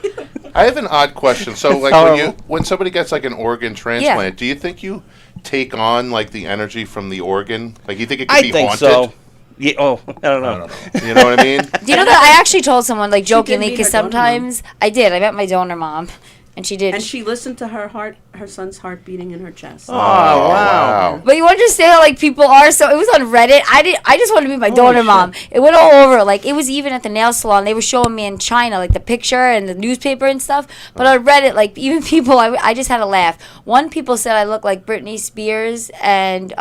I have an odd question. So, like, when somebody gets like an organ transplant, do you think you take on like the energy from the organ? Like, you think it could I be think haunted? so. Yeah. Oh, I don't know. I don't know. You know what I mean? Do you know that I actually told someone, like, jokingly, meet because her donor mom. sometimes I did. I met my donor mom, and she did. And she listened to her son's heart beating in her chest. Oh, wow. But you understand how, like, people are. So it was on Reddit. I just wanted to be my donor mom. It went all over. Like, it was even at the nail salon. They were showing me in China, like, the picture and the newspaper and stuff. But on Reddit, like, even people, I just had to laugh. One people said I look like Britney Spears and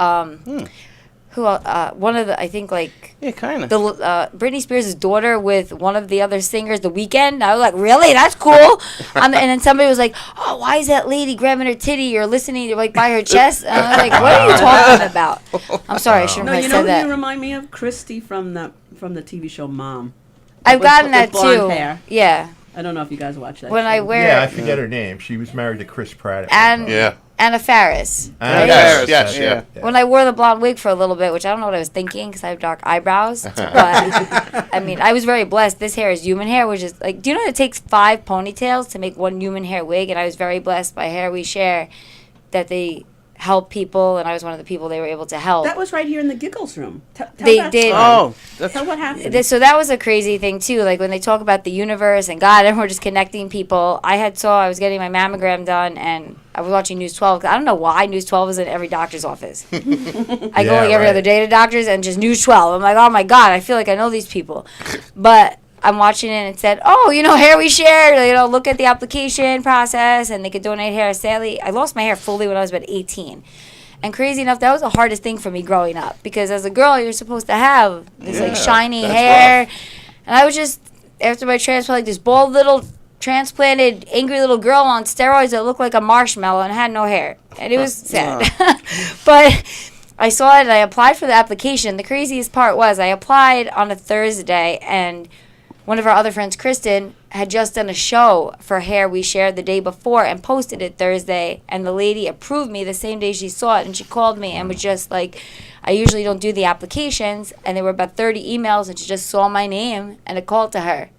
one of the, I think, like, Yeah, kind of. the Britney Spears' daughter with one of the other singers, The Weeknd. I was like, really? That's cool. And then somebody was like, oh, why is that lady grabbing her titty or listening to, like, by her chest? And I was like, what are you talking about? I'm sorry, I shouldn't No, have you said know who that. you remind me of? Christy from the TV show Mom. I've with- gotten that with blonde too. hair. Yeah. I don't know if you guys watch that. When show. I wear Yeah, I forget her name. She was married to Chris Pratt. and Yeah. Anna Faris. Anna right? Faris, Yes, that's yeah. it. When I wore the blonde wig for a little bit, which I don't know what I was thinking because I have dark eyebrows, but I mean, I was very blessed. This hair is human hair, which is like, do you know it takes 5 ponytails to make one human hair wig? And I was very blessed by Hair We Share that they help people, and I was one of the people they were able to help. That was right here in the Giggles room. Tell They that did. story. Oh, that's Tell what happened. So that was a crazy thing too. Like when they talk about the universe and God, and we're just connecting people. I was getting my mammogram done, and I was watching News 12. 'Cause I don't know why News 12 is in every doctor's office. I go Yeah, like every right. other day to doctors, and just News 12. I'm like, oh my God, I feel like I know these people, but. I'm watching it and it said, oh, Hair We Share, look at the application process and they could donate hair. Sadly, I lost my hair fully when I was about 18. And crazy enough, that was the hardest thing for me growing up because as a girl, you're supposed to have this like shiny that's hair. rough. And I was just, after my transplant, like this bald little transplanted angry little girl on steroids that looked like a marshmallow and had no hair. And it was sad. But I saw it and I applied for the application. The craziest part was I applied on a Thursday and one of our other friends, Kristen, had just done a show for Hair We Shared the day before and posted it Thursday. And the lady approved me the same day she saw it. And she called me and was just like, I usually don't do the applications. And there were about 30 emails and she just saw my name and it called to her.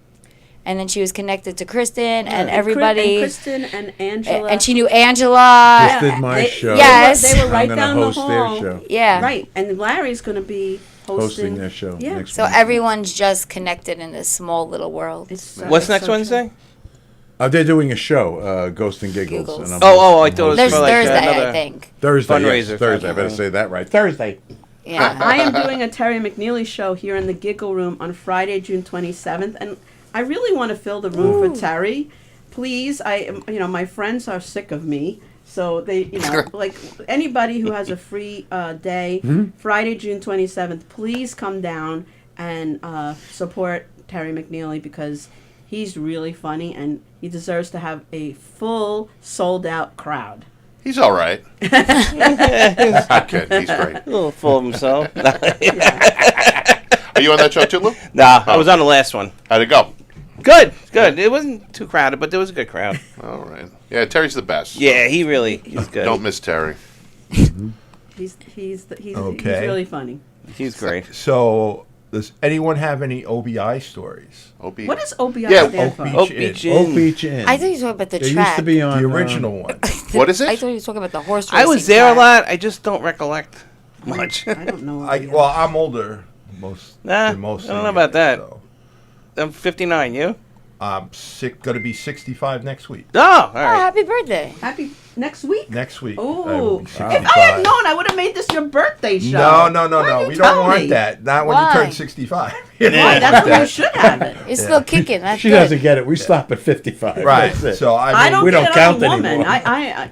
And then she was connected to Kristen and everybody. And Kristen and Angela. And she knew Angela. Just did my show. Yes. They were right I'm down gonna the host hall. their show. Yeah. Right. And Larry's going to be Hosting their show Yeah. next So week. everyone's just connected in this small little world. It's, What's it's next so Wednesday? They're doing a show, Ghost and Giggles. Giggles. And I'm Oh, hosting- I thought it was There's for like Thursday, another I think. Thursday. Yes, fundraiser Thursday. I better thing. say that right. Thursday. Yeah. I am doing a Terry McNeely show here in the Giggle Room on Friday, June 27th, and I really want to fill the room for Terry. Please, my friends are sick of me, so they, like anybody who has a free day, Friday, June 27th, please come down and support Terry McNeely because he's really funny and he deserves to have a full sold-out crowd. He's all right. I'm kidding. He's great. A little full of himself. Are you on that show too, Lou? Nah, I was on the last one. How'd it go? Good. It wasn't too crowded, but there was a good crowd. All right. Yeah, Terry's the best. Yeah, he's good. Don't miss Terry. He's Okay. really funny. He's great. So, does anyone have any OBI stories? OB. What does OBI Yeah, stand for? Oak Beach Inn. Oak Beach Inn. I thought you were talking about the There track. used to be on The original one. What is I it? thought you were talking about the horse racing I was there a track. lot. I just don't recollect much. I don't know. Well, I'm older than most. I don't know of about you, that. so. I'm 59. You? I'm gonna be 65 next week. Oh, all Oh, right. happy birthday. Happy next week. Next week. I Oh, will be if 65. I had known, I would have made this your birthday show. No. Why didn't We you don't tell want me? that. Not when you Why? turn 65. Why? That's when you should have it. You're still kicking. That's She good. doesn't get it. We stop at 55. Right. That's it. So I mean, I don't we get don't it count on a woman.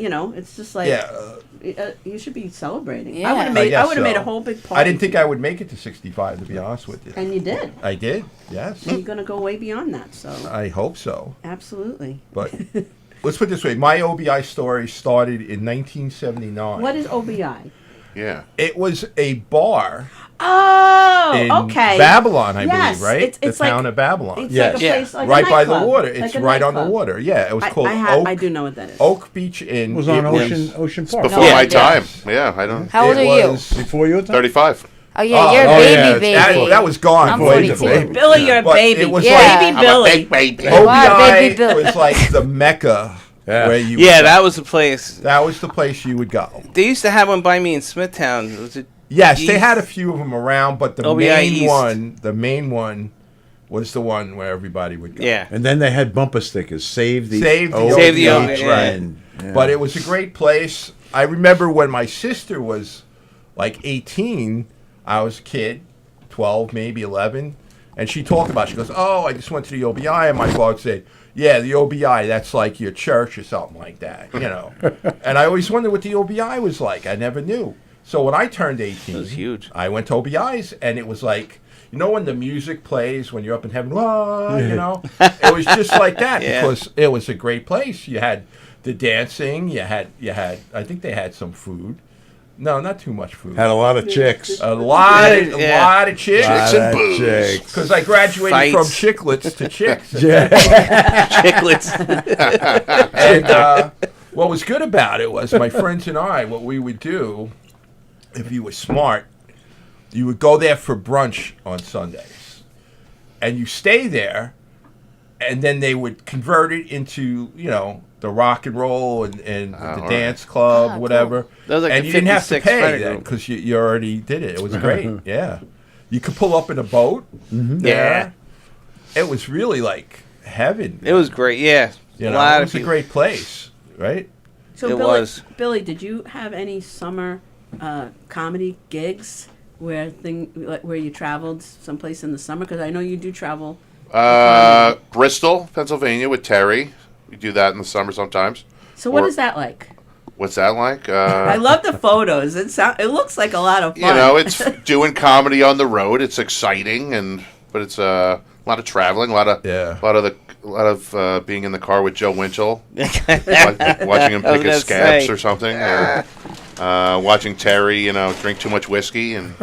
anymore. It's just like yeah. You should be celebrating. Yeah. I would have I made. I guess would have made so. a whole big party. I didn't think I would make it to 65, to be honest with you. And you did. I did. Yes. And you're gonna go way beyond that. So I hope so. absolutely. But let's put it this way: my OBI story started in 1979. What is OBI? Yeah. It was a bar Oh, in okay. Babylon, I Yes, believe, right? it's the town like- of Babylon. It's Yes. like a Yeah. place, like a Right by the nightclub. water. Like It's a right on the nightclub. water. Yeah, it was called I Oak, do know what that is. Oak Beach Inn. It was on was- Ocean Park. Before No, my I time. didn't. Yeah, I don't. How old it are you? was- Before your time? 35. Oh yeah, you're a oh, baby, yeah, baby. That was gone. I'm way 42. before. Billy, you're a But baby. it was Yeah. Baby I'm Billy. a big baby. You are, baby OBI Billy. was like the mecca Yeah. where you Yeah, would go. that was the place. That was the place you would go. They used to have one by me in Smithtown. Was it? Yes, they East? had a few of them around, but the OBI main East. one was the one where everybody would go. Yeah. And then they had bumper stickers. Save the Save the Oak Save the Oak, Beach yeah. Inn. Yeah. But it was a great place. I remember when my sister was like 18, I was a kid, 12, maybe 11, and she talked about it. She goes, oh, I just went to the OBI, and my father said, yeah, the OBI, that's like your church or something like that, you know. And I always wondered what the OBI was like. I never knew. So when I turned 18, It was huge. I went to OBI's, and it was like, you know, when the music plays when you're up in heaven, whoa, you know, it was just like that Yeah. because it was a great place. You had the dancing, you had. I think they had some food. No, not too much food. Had a lot of chicks. A lot of chicks. Lot and of booze. chicks. Because I graduated from Fights. chiclets to chicks. Chiclets. And what was good about it was my friends and I, what we would do, if you were smart, you would go there for brunch on Sundays. And you stay there, and then they would convert it into, you know, the rock and roll and the right. dance club, Ah, whatever. cool. That was like and the you didn't have to 56 pay Friday then group. because you already did it. It was great. Yeah. You could pull up in a boat there. It was really like heaven. It was great. Yeah. You a know, lot it of was a people. great place, right? So It Billy, was. Billy, did you have any summer comedy gigs where you traveled someplace in the summer? Because I know you do travel. Bristol, Pennsylvania, with Terry. We do that in the summer sometimes. So what Or- is that like? What's that like? I love the photos. It looks like a lot of fun. You know, it's doing comedy on the road. It's exciting, but it's a lot of traveling, a lot of being in the car with Joe Winchell, watching him I was pick his gonna scabs say. or something, or watching Terry, you know, drink too much whiskey and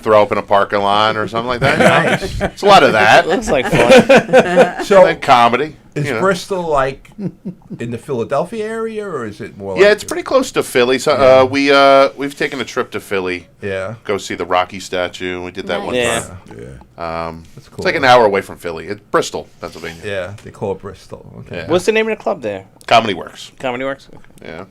throw up in a parking lot or something like that. You know? It's a lot of that. Looks like fun. So And comedy. is you know. Bristol like in the Philadelphia area, or is it more? Yeah, like it's pretty close to Philly. So we've taken a trip to Philly. Yeah, Go see the Rocky statue. We did that one Nice. time. Yeah. that's cool. It's like an hour away from Philly. It's Bristol, Pennsylvania. Yeah, they call it Bristol. Okay. Yeah. What's the name of the club there? Comedy Works. Comedy Works? Yeah.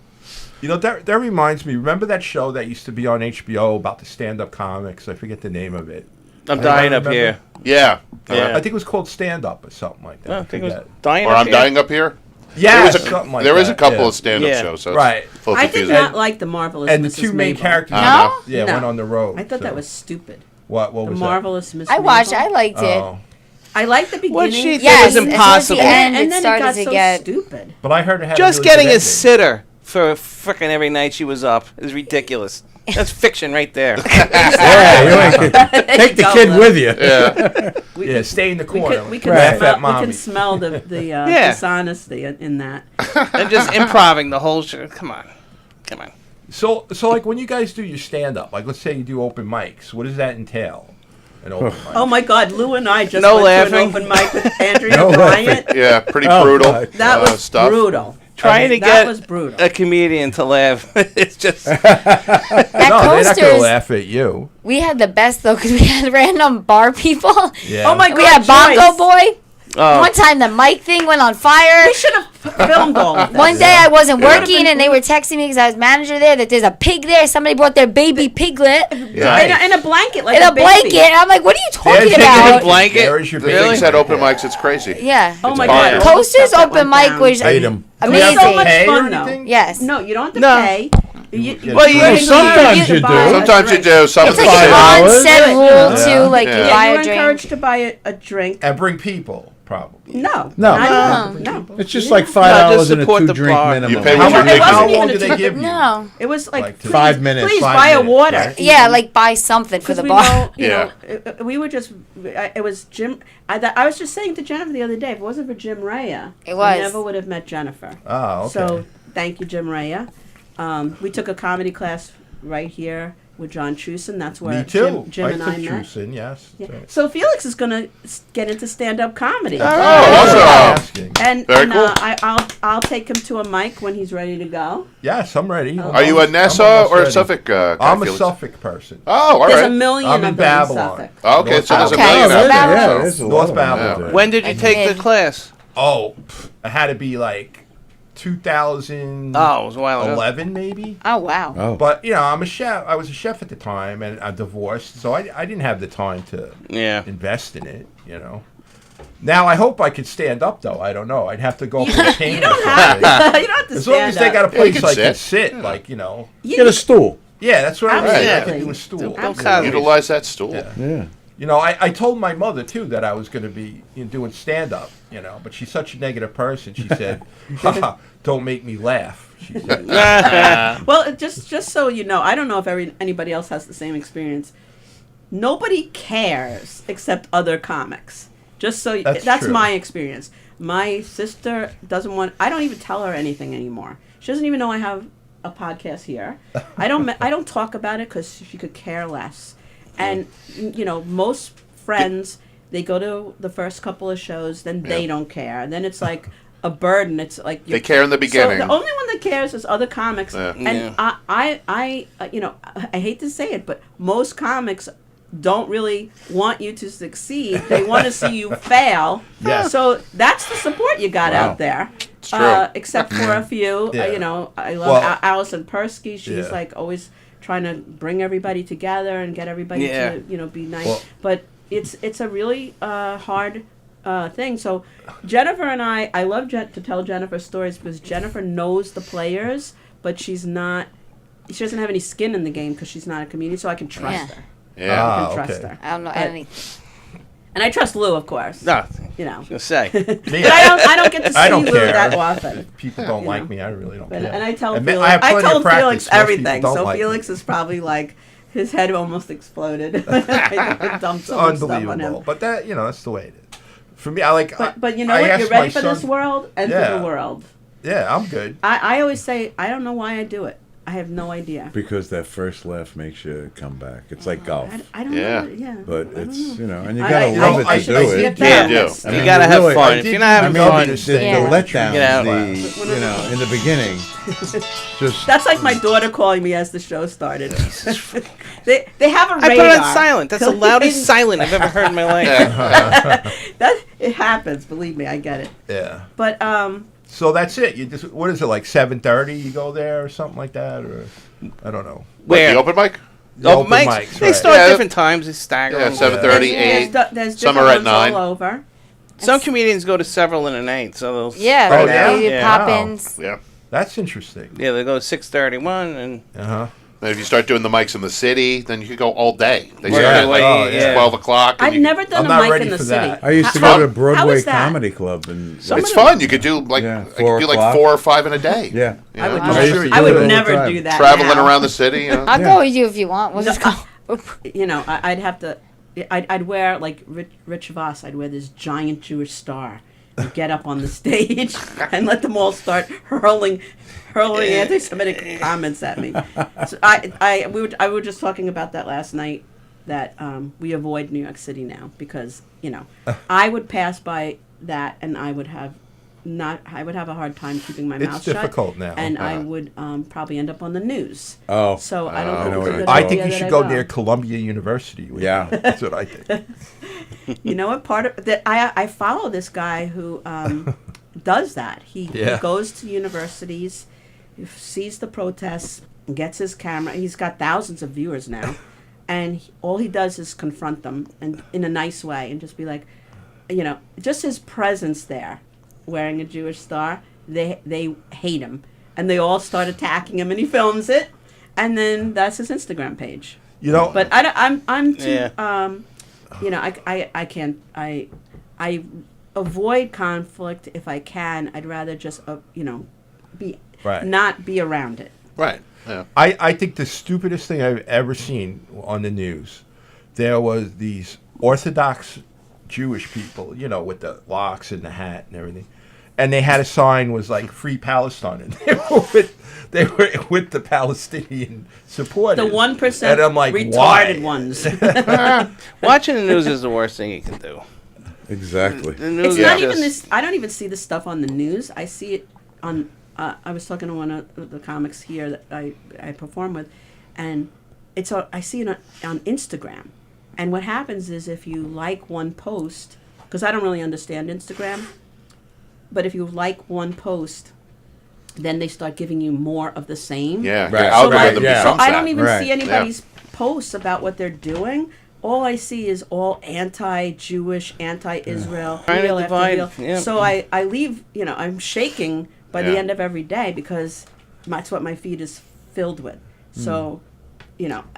You know, that reminds me. Remember that show that used to be on HBO about the stand-up comics? I forget the name of it. I'm dying up remember. here. Yeah. Yeah. I think it was called Stand Up or something like that. I think it was forget. dying Or up I'm here. dying up here. Yeah, There was something like there is a that, couple yeah. of stand-up Yeah. shows. So Right. It's a little I did confusing. not like the Marvelous And the Mrs. two main Maisel. characters, No? yeah, No. went on the road. I thought so- that was stupid. what The was Marvelous Miss I watched. Maisel. I liked that? it. Oh, I liked the beginning. What she did Yes, was towards the impossible. end, and it then started it got to so get. stupid. but I heard it had Just a really getting good a ending. sitter for frickin' every night she was up is ridiculous. That's fiction right there. Yeah, you ain't- take the go, kid Lou. with you. Yeah. Yeah, stay in the We corner. could, we could, Right. smell, At we mommy. could smell the Yeah. dishonesty in that. And just improving the whole show. Come on. So like when you guys do your stand-up, like let's say you do open mics, what does that entail? An open mic. Oh my God, Lou and I just No went laughing. to an open mic with Andrea No Bryant. Yeah. Pretty Oh, brutal. God. That was stuff. brutal. Trying to That get was brutal. a comedian to laugh. It's just. At No, they're not gonna Coasters, laugh at you. we had the best though because we had random bar people. Yeah. Oh my God, We had Bongo Joyce. Boy. Oh, One time the mic thing went on fire. We should have filmed all of that. One day I wasn't Yeah. working and they were texting me because I was manager there that there's a pig there. Somebody brought their baby piglet Yeah. In a blanket, like in a baby. blanket. And I'm like, what are you talking There's your about? blanket. There is your The baby. things at open mics, it's crazy. Yeah. Oh my It's God. bonkers. all the Coasters stuff that open went mic down. was Ate 'em. It was amazing. so much Pay or fun though. anything? Yes. No, you don't have to No. pay. You Well, you- drink, sometimes you do. buy a Sometimes you drink. do. Some It's of like the an $5. on-set Yeah. rule Yeah. too. Like Yeah. you Yeah, buy you're a drink. encouraged to buy a drink. And bring people, probably. No. No. not even- No. It's just like No, $5 just and a support the 2-drink bar. minimum. You pay How, what you're much, making. how wasn't long even do a they ticket. give you? No. It was like, Like please, 5 minutes. Please 5 buy a minutes, water. right? Yeah, like buy something for Because the we bar. know, you Yeah. know, we were just. It was Jim. I was just saying to Jennifer the other day, if it wasn't for Jim Raya, It was. I never would have met Jennifer. Oh, okay. So thank you, Jim Raya. We took a comedy class right here with John Truson. That's where Me too. Jim and I took met. Truson, yes. Yeah. That's right. So Felix is going to get into stand-up comedy. Oh, Awesome. awesome. And, Very and cool. I'll take him to a mic when he's ready to go. Yes, I'm ready. Are you a I'm Nassau almost or a ready. Suffolk guy? I'm a Felix? Suffolk person. Oh, all There's a right. million I'm of in them in Babylon. Suffolk. Oh, okay, so there's a Okay, million so out that there. Yeah, so- there's a lot North of them out Babylon. there. when did you I take the did. class? Oh, it had to be like 2011 Oh, it was a while ago. maybe. Oh wow. Oh. But you know, I'm a chef. I was a chef at the time, and I divorced, so I didn't have the time to Yeah. invest in it. You know. Now I hope I could stand up though. I don't know. I'd have to go for a cane You or don't have something. to. You don't have to As long stand as they up. got a Yeah, you place can I can sit. sit, like you know. Get a stool. Yeah, that's what I mean. I Absolutely. could do a stool. Don't Absolutely. cover. Utilize that stool. Yeah. Yeah. You know, I told my mother too that I was going to be doing stand up. You know, but she's such a negative person. She said, "Haha, don't make me laugh. She said. Well, just so you know, I don't know if anybody else has the same experience. Nobody cares except other comics. Just so that's true. my experience. My sister doesn't want. I don't even tell her anything anymore. She doesn't even know I have a podcast here. I don't talk about it because she could care less. And most friends, they go to the first couple of shows, then they don't care, and then it's like a burden. It's like they care in the beginning. So the only one that cares is other comics. Yeah. And I hate to say it, but most comics don't really want you to succeed. They want to see you fail. Yeah. So that's the support you got out there. It's true. Except for a few. Yeah. I love Well, Allison Persky. She's yeah. like always trying to bring everybody together and get everybody to be nice. Well, but it's a really hard thing. So Jennifer and I love to tell Jennifer stories because Jennifer knows the players, but she doesn't have any skin in the game because she's not a comedian, so I can trust her. Yeah. I can trust her. I don't know anything. And I trust Lou, of course. No, You know. gonna say. But I don't get to see don't Lou care. that often. If people don't like me, I really don't But, care. and I tell I Felix, have plenty of told practice. Felix Most people everything. don't So like Felix me. is probably like his head almost exploded. I dumped so much stuff on him. Unbelievable. But that's the way it is. For me, I like. But you know I what? asked You're ready my for this son- world. Enter Yeah. the world. Yeah, I'm good. I always say I don't know why I do it. I have no idea. Because that first laugh makes you come back. It's like golf. I don't Yeah. know. Yeah. But I don't it's, know. and you I- gotta I- love I- it I to should do see it. it You there. do. I You mean, gotta have really, fun. I If did you're not having love fun, it. the Yeah. letdowns, Get out. in the beginning, just That's like my daughter calling me as the show started. they have a I radar. put it on silent. That's the loudest silent I've ever heard in my life. That it happens. Believe me, I get it. Yeah. But So that's it. You just what is it like 7:30? You go there or something like that, or I don't know. What, Where? the open mic? The Oh, open mics, mics, they right. start Yeah. different times. They stagger. Yeah, them. 7:30, there's 8. there's Some different are at ones 9. all over. Some comedians go to several in a night. So they'll Yeah, Oh, they yeah? do Yeah. pop-ins. Yeah. That's interesting. Yeah, they go to 6:31 and Uh huh. And if you start doing the mics in the city, then you could go all day. They Yeah. start at like Oh, yeah. 12 o'clock. and I've you- never done I'm a not mic ready in the for city. that. I used to How- go to how Broadway is that? Comedy Club and It's fun. You could do like Yeah, I could do like 4 4 or 5 in a day. yeah. You I know, would, I'm I used sure to you I do would it all the never time. do that. traveling now. around the city. You know? I'll go with you if you want. We'll just go. You know, I'd have to. I'd wear like Rich Voss. I'd wear this giant Jewish star. And get up on the stage and let them all start hurling anti-Semitic comments at me. So we were just talking about that last night. That we avoid New York City now because I would pass by that and I would have a hard time keeping my mouth shut. It's difficult now. And I would probably end up on the news. Oh. So I don't I think know it's a what good you're I idea think you that should I go near Columbia University. Yeah. That's what I think. You know what? Part of that, I follow this guy who does that. He goes to universities, sees the protests, gets his camera. He's got thousands of viewers now, and all he does is confront them and in a nice way, and just be like, just his presence there, wearing a Jewish star. They hate him, and they all start attacking him, and he films it, and then that's his Instagram page. But I'm too. Yeah. I can't. I avoid conflict if I can. I'd rather just be Right. not be around it. Right. Yeah. I think the stupidest thing I've ever seen on the news, there was these Orthodox Jewish people, with the locks and the hat and everything, and they had a sign was like "Free Palestine," and they were with the Palestinian supporters. The 1% and I'm like, retarded why? ones. watching the news is the worst thing you can do. Exactly. The news It's is not just- even this. I don't even see this stuff on the news. I see it on. I was talking to one of the comics here that I perform with, and I see it on Instagram. And what happens is if you like one post, because I don't really understand Instagram, but if you like one post, then they start giving you more of the same. Yeah. Right. Your algorithm Right, yeah. So becomes I don't that. even Right. see anybody's posts about what they're doing. All I see is all anti-Jewish, anti-Israel, Trying to reel after divide, reel. yeah. So I leave, I'm shaking by the Yeah. end of every day because that's what my feed is filled with. So,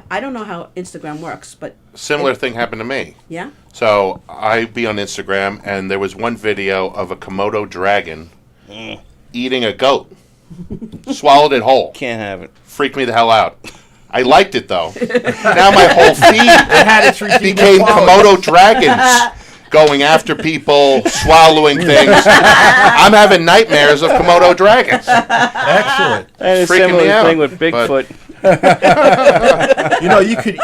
I don't know how Instagram works, but Similar thing happened to me. yeah. So I'd be on Instagram, and there was one video of a Komodo dragon eating a goat. Swallowed it whole. Can't have it. Freaked me the hell out. I liked it though. Now my whole feed had its redeeming became quality. Komodo dragons going after people, swallowing things. I'm having nightmares of Komodo dragons. Excellent. And a Freaking similar me out, thing with Bigfoot. You know, you could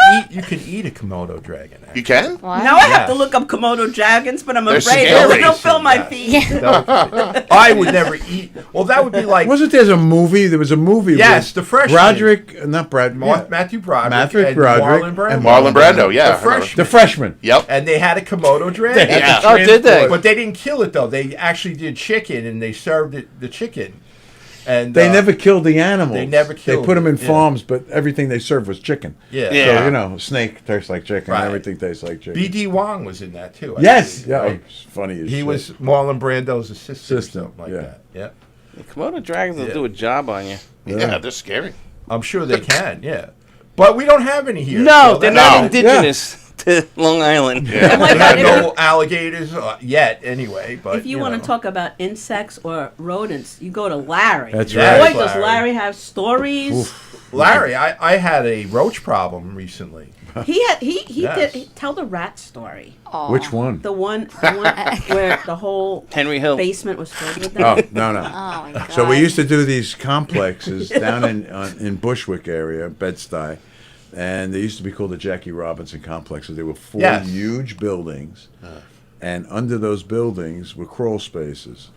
eat a Komodo dragon. You can? What? Now I have Yes. to look up Komodo dragons, but I'm They're afraid scary. they'll fill my feed. I would never eat. Well, that would be like Wasn't there a movie? There was a movie. Yes, with The Freshman. Broderick, not Brad. Matthew Broderick, Matthew and Broderick Marlon Brando. and Marlon Brando, yeah. The Freshman. The Freshman. Yep. And they had a Komodo dragon. Yeah. Oh, did they? But they didn't kill it though. They actually did chicken, and they served it the chicken. And They never killed the animals. they never killed They put them in it, yeah. farms, but everything they served was chicken. Yeah. Yeah. So, you know, snake tastes like chicken. Right. Everything tastes like chicken. B.D. Wong was in that too. I Yes. believe, Yeah. right? It's funny as He shit. was Marlon Brando's assistant, or Assistant, something like yeah. that. Yeah. The Komodo dragons will Yeah. do a job on you. Yeah, they're scary. I'm sure they can. Yeah. But we don't have any here. No, so they're that's- not No. indigenous to Long Island. We have no alligators yet, anyway. But If you want to talk about insects or rodents, you go to Larry. That's Yeah. right. Boy, does Larry. Larry have stories. Larry, I had a roach problem recently. He Yes. did tell the rat story. Aw. Which one? The one where the whole Henry Hill. basement was filled with them. Oh, no. Oh my god. So we used to do these complexes down in Bushwick area, Bed-Stuy, and they used to be called the Jackie Robinson complexes. They were four Yes. huge buildings, and under those buildings were crawl spaces.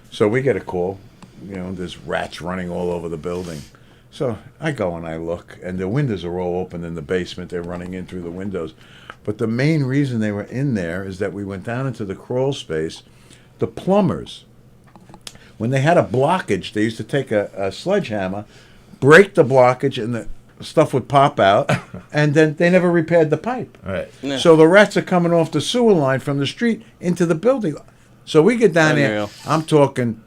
So we get a call, you know, there's rats running all over the building. So I go and I look, and the windows are all open in the basement. They're running in through the windows. But the main reason they were in there is that we went down into the crawl space. The plumbers, when they had a blockage, they used to take a sledgehammer, break the blockage, and the stuff would pop out, and then they never repaired the pipe. Right. Yeah. So the rats are coming off the sewer line from the street into the building. So we get down there, Unreal. I'm talking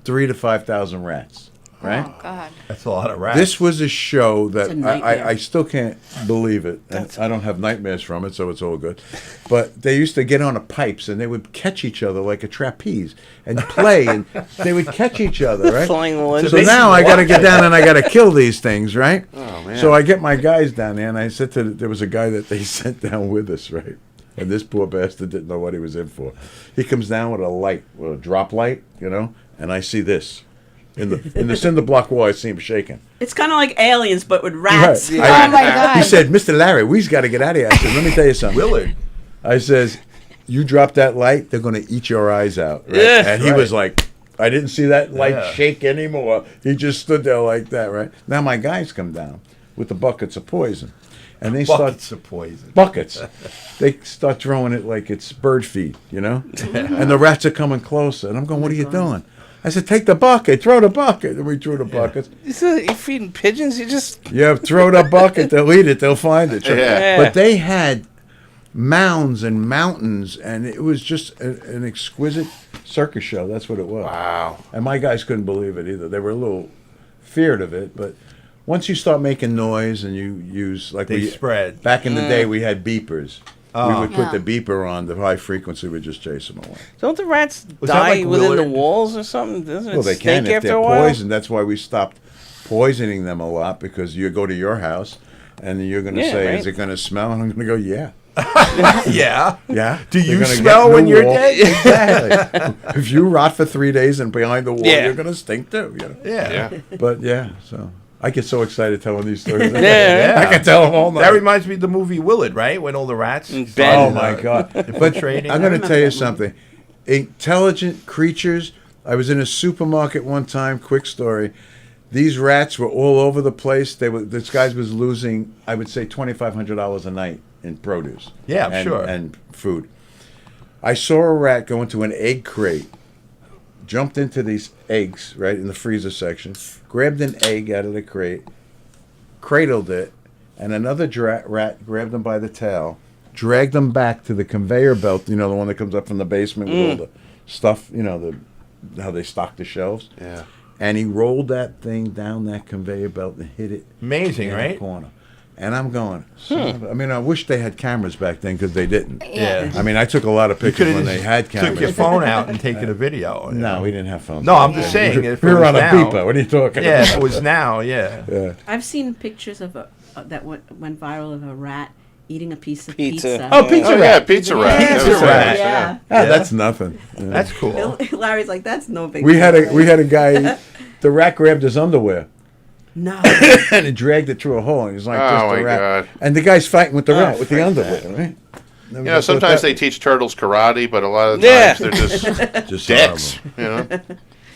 3,000 to 5,000 rats, right? Oh god. That's a lot of rats. This was a show that It's a nightmare. I still can't believe it. And I don't have nightmares from it, so it's all good. But they used to get on the pipes and they would catch each other like a trapeze and play, and they would catch each other, right? Flying the lens. So now I got to get down and I got to kill these things, right? Oh, man. So I get my guys down there, and I said there was a guy that they sent down with us, right? And this poor bastard didn't know what he was in for. He comes down with a light, with a drop light, you know, and I see this. In the cinder block wall, I see him shaking. It's kind of like aliens, but with rats. Right. Oh my god. He said, "Mr. Larry, we've got to get out of here." I said, "Let me tell you something." Willard. I says, "You drop that light, they're going to eat your eyes out." Right? Yeah. And he Right. was like, I didn't see that light Yeah. shake anymore. He just stood there like that, right? Now my guys come down with the buckets of poison. And they Buckets of poison. buckets. They start throwing it like it's bird feed, you know? And the rats are coming closer. And I'm going, "What are you doing?" I said, "Take the bucket, throw the bucket." And we threw the buckets. You're feeding pigeons? You just. Yeah, throw the bucket, they'll eat it, they'll find it. Yeah. But they had mounds and mountains, and it was just an exquisite circus show. That's what it was. Wow. And my guys couldn't believe it either. They were a little feared of it, but once you start making noise and you use, like They spread. back in the day, we had beepers. We would put Yeah. the beeper on, the high frequency would just chase them away. Don't the rats Was that die like within the Willard? walls or something? Doesn't Well, it they stink can if after they're a while? poisoned. That's why we stopped poisoning them a lot, because you go to your house and you're going to Yeah, say, right. "Is it going to smell?" And I'm going to go, "Yeah." Yeah. Yeah. Do They're you gonna smell get when new you're wall- dead? Exactly. If you rot for 3 days and behind the wall, Yeah. you're gonna stink too. You know? Yeah. But yeah, so I get so excited telling these stories. Yeah. I can tell them all night. That reminds me of the movie Willard, right? When all the rats. Ben. Oh started, my God! But infiltrating. I'm going to remember tell you that movie. something. Intelligent creatures. I was in a supermarket one time. Quick story. These rats were all over the place. This guy was losing, I would say, $2,500 a night in produce. Yeah, I'm and, sure. And food. I saw a rat go into an egg crate, jumped into these eggs right in the freezer section, grabbed an egg out of the crate, cradled it, and another rat grabbed him by the tail, dragged him back to the conveyor belt. You know, the one that comes up from the basement with all the stuff. You know, how they stock the shelves. Yeah. And he rolled that thing down that conveyor belt and hit it Amazing, in right? the corner. And I'm going, I mean, I wish they had cameras back then because they didn't. Yeah. I mean, I took a lot of pictures when they had cameras. Took your phone out and taken a video. No, we didn't have phones. No, I'm just saying. If we it were was on a now, beeper. What are you talking Yeah, about? if it was now, yeah. Yeah. I've seen pictures of that went viral of a rat eating a piece of pizza. Oh, pizza Oh, rat. yeah, pizza rat. Yeah, That pizza was rat. nice, Yeah. Ah, that's nothing. Yeah. That's cool. Larry's like, that's no big We deal. had a guy. The rat grabbed his underwear No. and it dragged it through a hole. And he's like, Oh, "Just my the rat." God. And the guy's fighting with the rat with the frick underwear, right? You know, sometimes they teach turtles karate, but a lot of times Yeah. they're just just dicks. You know,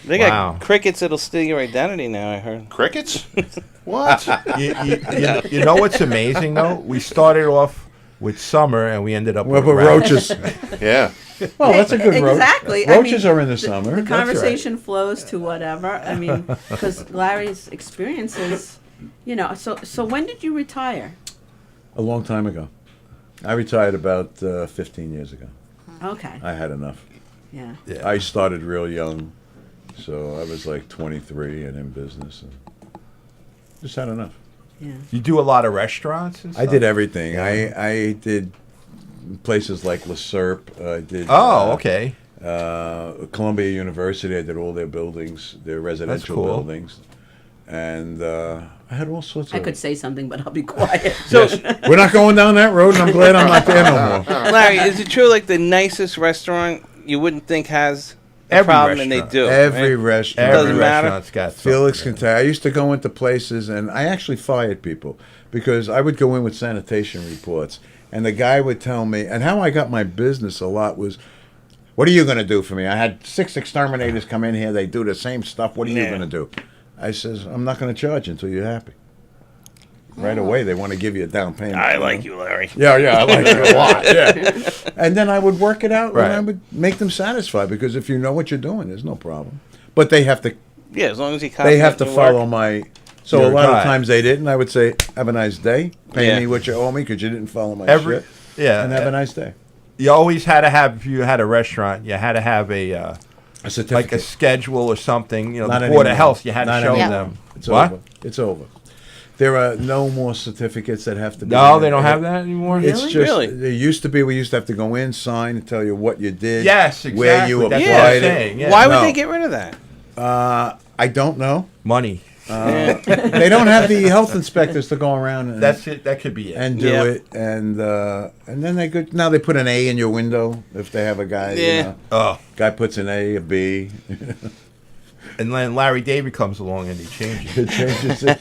They got Wow. crickets that'll steal your identity now, I heard. crickets. What? You know what's amazing though? We started off with summer and we ended up Well, with but rats. roaches. Yeah. Well, that's a good roach. Exactly. I Roaches mean, are in the summer. The That's right. conversation flows to whatever. I mean, because Larry's experiences, you know. So when did you retire? A long time ago. I retired about 15 years ago. Okay. I had enough. Yeah. Yeah. I started real young, so I was like 23 and in business, and just had enough. Yeah. You do a lot of restaurants and stuff? I did everything. I did places like Le Serp. I did. Oh, okay. Columbia University. I did all their buildings, their residential cool. buildings, and I had all sorts of. I could say something, but I'll be quiet. So, We're not going down that road, and I'm glad I'm not there no more. Larry, is it true, like, the nicest restaurant you wouldn't think has a Every problem, and they restaurant. do? Every right? restaurant. Every doesn't matter. restaurant's got Felix something. can tell. I used to go into places, and I actually fired people because I would go in with sanitation reports, and the guy would tell me. And how I got my business a lot was, "What are you going to do for me?" I had 6 exterminators come in here. They do the same stuff. What are you Yeah. going to do? I says, "I'm not going to charge until you're happy." Right away, they want to give you a down payment. I like you, Larry. Yeah, I like you a lot. Yeah, and then I would work it out, Right. and I would make them satisfied because if you know what you're doing, there's no problem. But they have to Yeah, as long as you they have to compliment your follow work. my. So Your a lot guide. of times they didn't. I would say, "Have a nice day. Pay Yeah. me what you owe me because you didn't follow my Every- shit." yeah. and have a nice day. You always had to have, if you had a restaurant, you had to have a A like certificate. a schedule or something. You know, Not the Board of anymore. Health, you had Not to show anymore. them. It's What? over. It's over. There are no more certificates that have to be. No, in. they don't have that anymore. It's Really? just Really? there used to be. We used to have to go in, sign, and tell you what you did. Yes, Where you exactly. That's what I'm applied saying, it. yeah. Why would No. they get rid of that? I don't know. Money. They don't have the health inspectors to go around and That's it. That could be it. and do Yeah. it, and then they could now they put an A in your window if they have a guy. Yeah. You know, Oh, guy puts an A, a B. and then Larry David comes along and he changes. It changes it.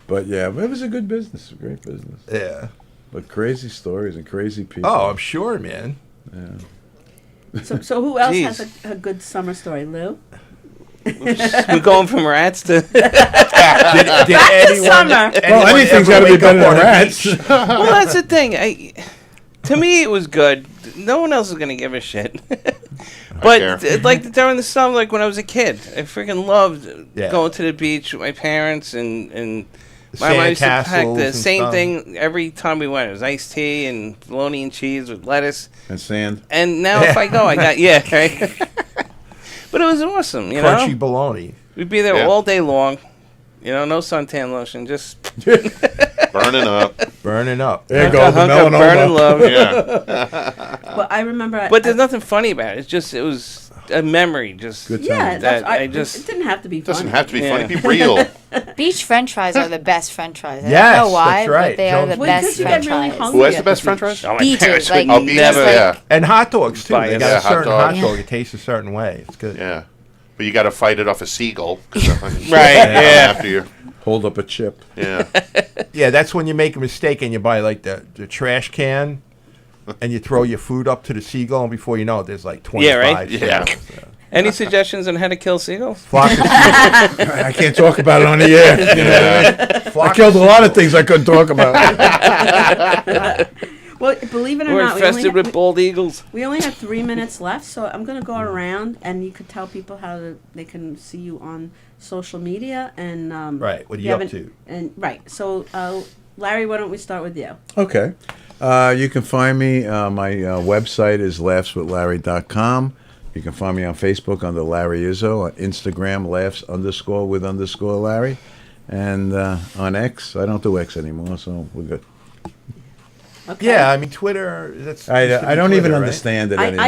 But yeah, it was a good business, a great business. Yeah. But crazy stories and crazy people. Oh, I'm sure, man. So who else Jeez. has a good summer story, Lou? We're going from rats to... Did anyone, summer. Well, anything's got to be better than rats. Well, that's the thing. To me, it was good. No one else is going to give a shit. But care. like during the summer, like when I was a kid, I freaking loved Yeah. going to the beach with my parents and my Sand mom used to pack castles the and same stuff. thing every time we went. It was iced tea and bologna and cheese with lettuce. And sand. And now if I go, I got right. But it was awesome, you Crunchy know. bologna. We'd be there Yeah. all day long. You know, no suntan lotion, just Burning up. Burning up. There you hunk go, the of burning melanoma. love. Yeah. Well, I remember. But there's nothing funny about it. It was a memory. Just Good Yeah, times. that's, that I just- it didn't have to be It doesn't funny. have to be Yeah. funny. Be real. Beach French fries are the best French fries. I Yes, don't know why, that's right. but they are the Jones- Well, best because you get French really fries. hungry. Who has the at best the French beach. fries? Oh, my Beaches, parents like- would Oh, beaches, never. yeah. And hot dogs, too. Bias. They got Yeah, a hot certain dogs. hot dog. It tastes a certain way. It's good. Yeah. But you got to fight it off a seagull. 'Cause Right, yeah. After you. Hold up a chip. Yeah. Yeah, that's when you make a mistake and you buy like the trash can and you throw your food up to the seagull and before you know it, there's like 25 Yeah, right? Yeah. seagulls. Any suggestions on how to kill seagulls? Flock of I can't talk about it on the air. You know? I killed a lot of things I couldn't talk about. Well, believe it or We're not, infested with bald eagles. we only have 3 minutes left, so I'm going to go around and you could tell people how they can see you on social media and Right, what are if you up haven't- to? And right, so Larry, why don't we start with you? Okay. You can find me. My website is laughswithlarry.com. You can find me on Facebook under Larry Izzo, on Instagram, laughs_with_Larry. And on X, I don't do X anymore, so we're good. Okay. Yeah, I mean Twitter. That's I don't even Twitter, right? understand it anymore.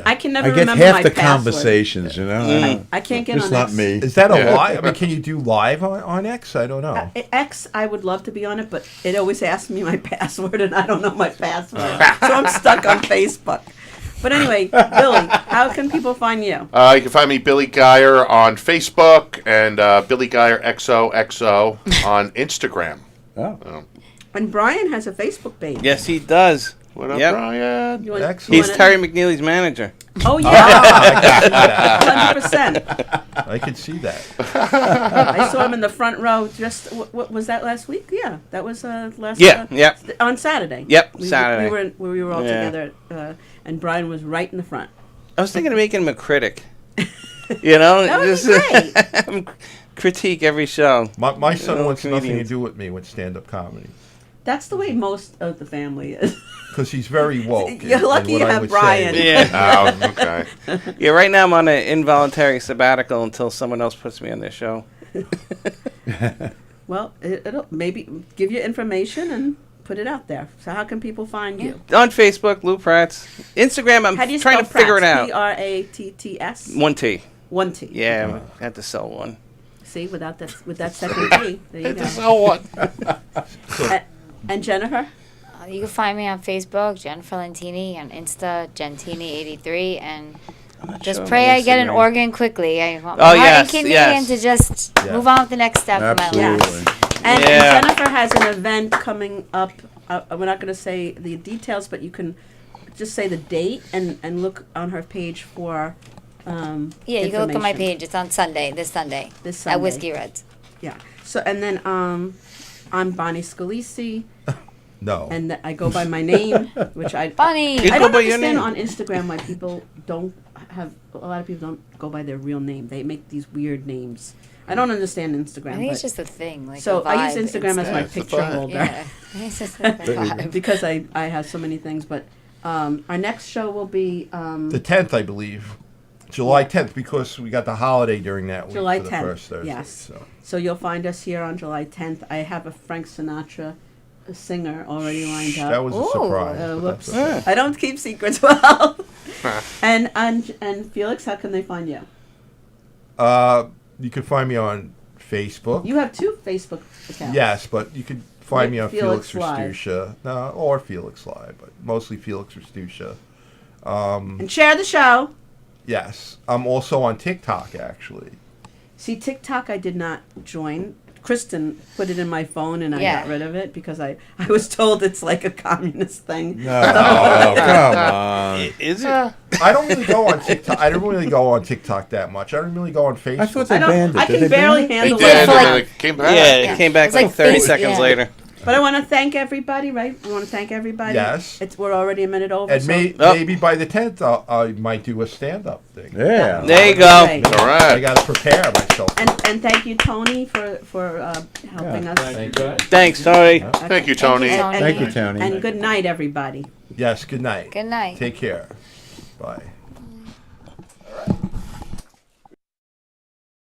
I can never I get remember half my the password. conversations, you know. I can't get It's on not X. me. Is that a live? I mean, can you do live on X? I don't know. X, I would love to be on it, but it always asks me my password, and I don't know my password, so I'm stuck on Facebook. But anyway, Billy, how can people find you? You can find me Billy Geyer on Facebook and Billy Geyer XOXO on Instagram. Oh. And Brian has a Facebook page. Yes, he does. What up, Yep. Brian? You want- Excellent. you He's wanna- Terry McNeely's manager. Oh yeah, I can see that. 100%. I could see that. I saw him in the front row. Just what was that last week? Yeah, that was last. Yeah, yep. On Saturday. Yep, we, Saturday. We were all Yeah. together, and Brian was right in the front. I was thinking of making him a critic. You know, That would be great. Critique every show. My son No wants nothing to comedians. do with me with stand-up comedy That's the way most of the family is. because he's very woke. You're lucky what you I have would Brian. say. Yeah. Oh, okay. Yeah, right now I'm on an involuntary sabbatical until someone else puts me on their show. Well, it'll maybe give you information and put it out there. So how can people find you? On Facebook, Lou Pratt's. Instagram, I'm How do you trying to spell figure it Pratts? out. P-R-A-T-T-S? 1T. 1T. Yeah, I had to sell one. See, with that second T, there you go. So what? And Jennifer? You can find me on Facebook, Jennifer Lentini, on Insta, Gentini83, and just sure pray on I get an Instagram. organ quickly. I want Oh, my heart yes, and kidney yes. and to just Yeah. move on with the next step of my life. Absolutely. And Yeah. Jennifer has an event coming up. We're not going to say the details, but you can just say the date and look on her page for Yeah, you can look at my information. page. It's on Sunday, this Sunday, This at Sunday. Whiskey Reds. Yeah. So, and then I'm Bonnie Scalisi, No. and I go by my name, which I... Bonnie! You I go don't by your understand name. on Instagram why people don't have... A lot of people don't go by their real name. They make these weird names. I don't understand Instagram. I think it's but- just a thing. Like so a I use vibe Instagram as my It's the picture vibe. holder. Yeah, it's just like a vibe. because I have so many things. But our next show will be the 10th, I believe. July 10th, because we got the holiday during that week July for the 10th, first Thursday. yes. So. So you'll find us here on July 10th. I have a Frank Sinatra singer already lined up. That was a Ooh, surprise. but whoops. that's okay. I don't keep secrets well. and Felix, how can they find you? You can find me on Facebook. You have two Facebook accounts. Yes, but you could find me on Felix Felix Live. Restucia. No, or Felix Live, but mostly Felix Restucia. And share the show. Yes. I'm also on TikTok, actually. See, TikTok I did not join. Kristen put it in my phone and I Yeah. got rid of it because I was told it's like a communist thing. No, come on. Is it? I don't really go on TikTok. I don't really go on TikTok that much. I don't really go on Facebook. I thought I they banned don't. it. I Did can they ban barely it? handle They did it. for like- it came back. Yeah, it came back It's like like 30 face- seconds yeah. later. But I want to thank everybody, right? We want to thank everybody. Yes. We're already a minute over. And so maybe by the 10th, I might do a stand-up thing. Yeah. There you go. Great. All I right. got to prepare myself. And thank you, Tony, for helping us. Thanks, Tony. Thank you, Tony. Tony. Thank you, Tony. And good night, everybody. Yes, good night. Good night. Take care. Bye.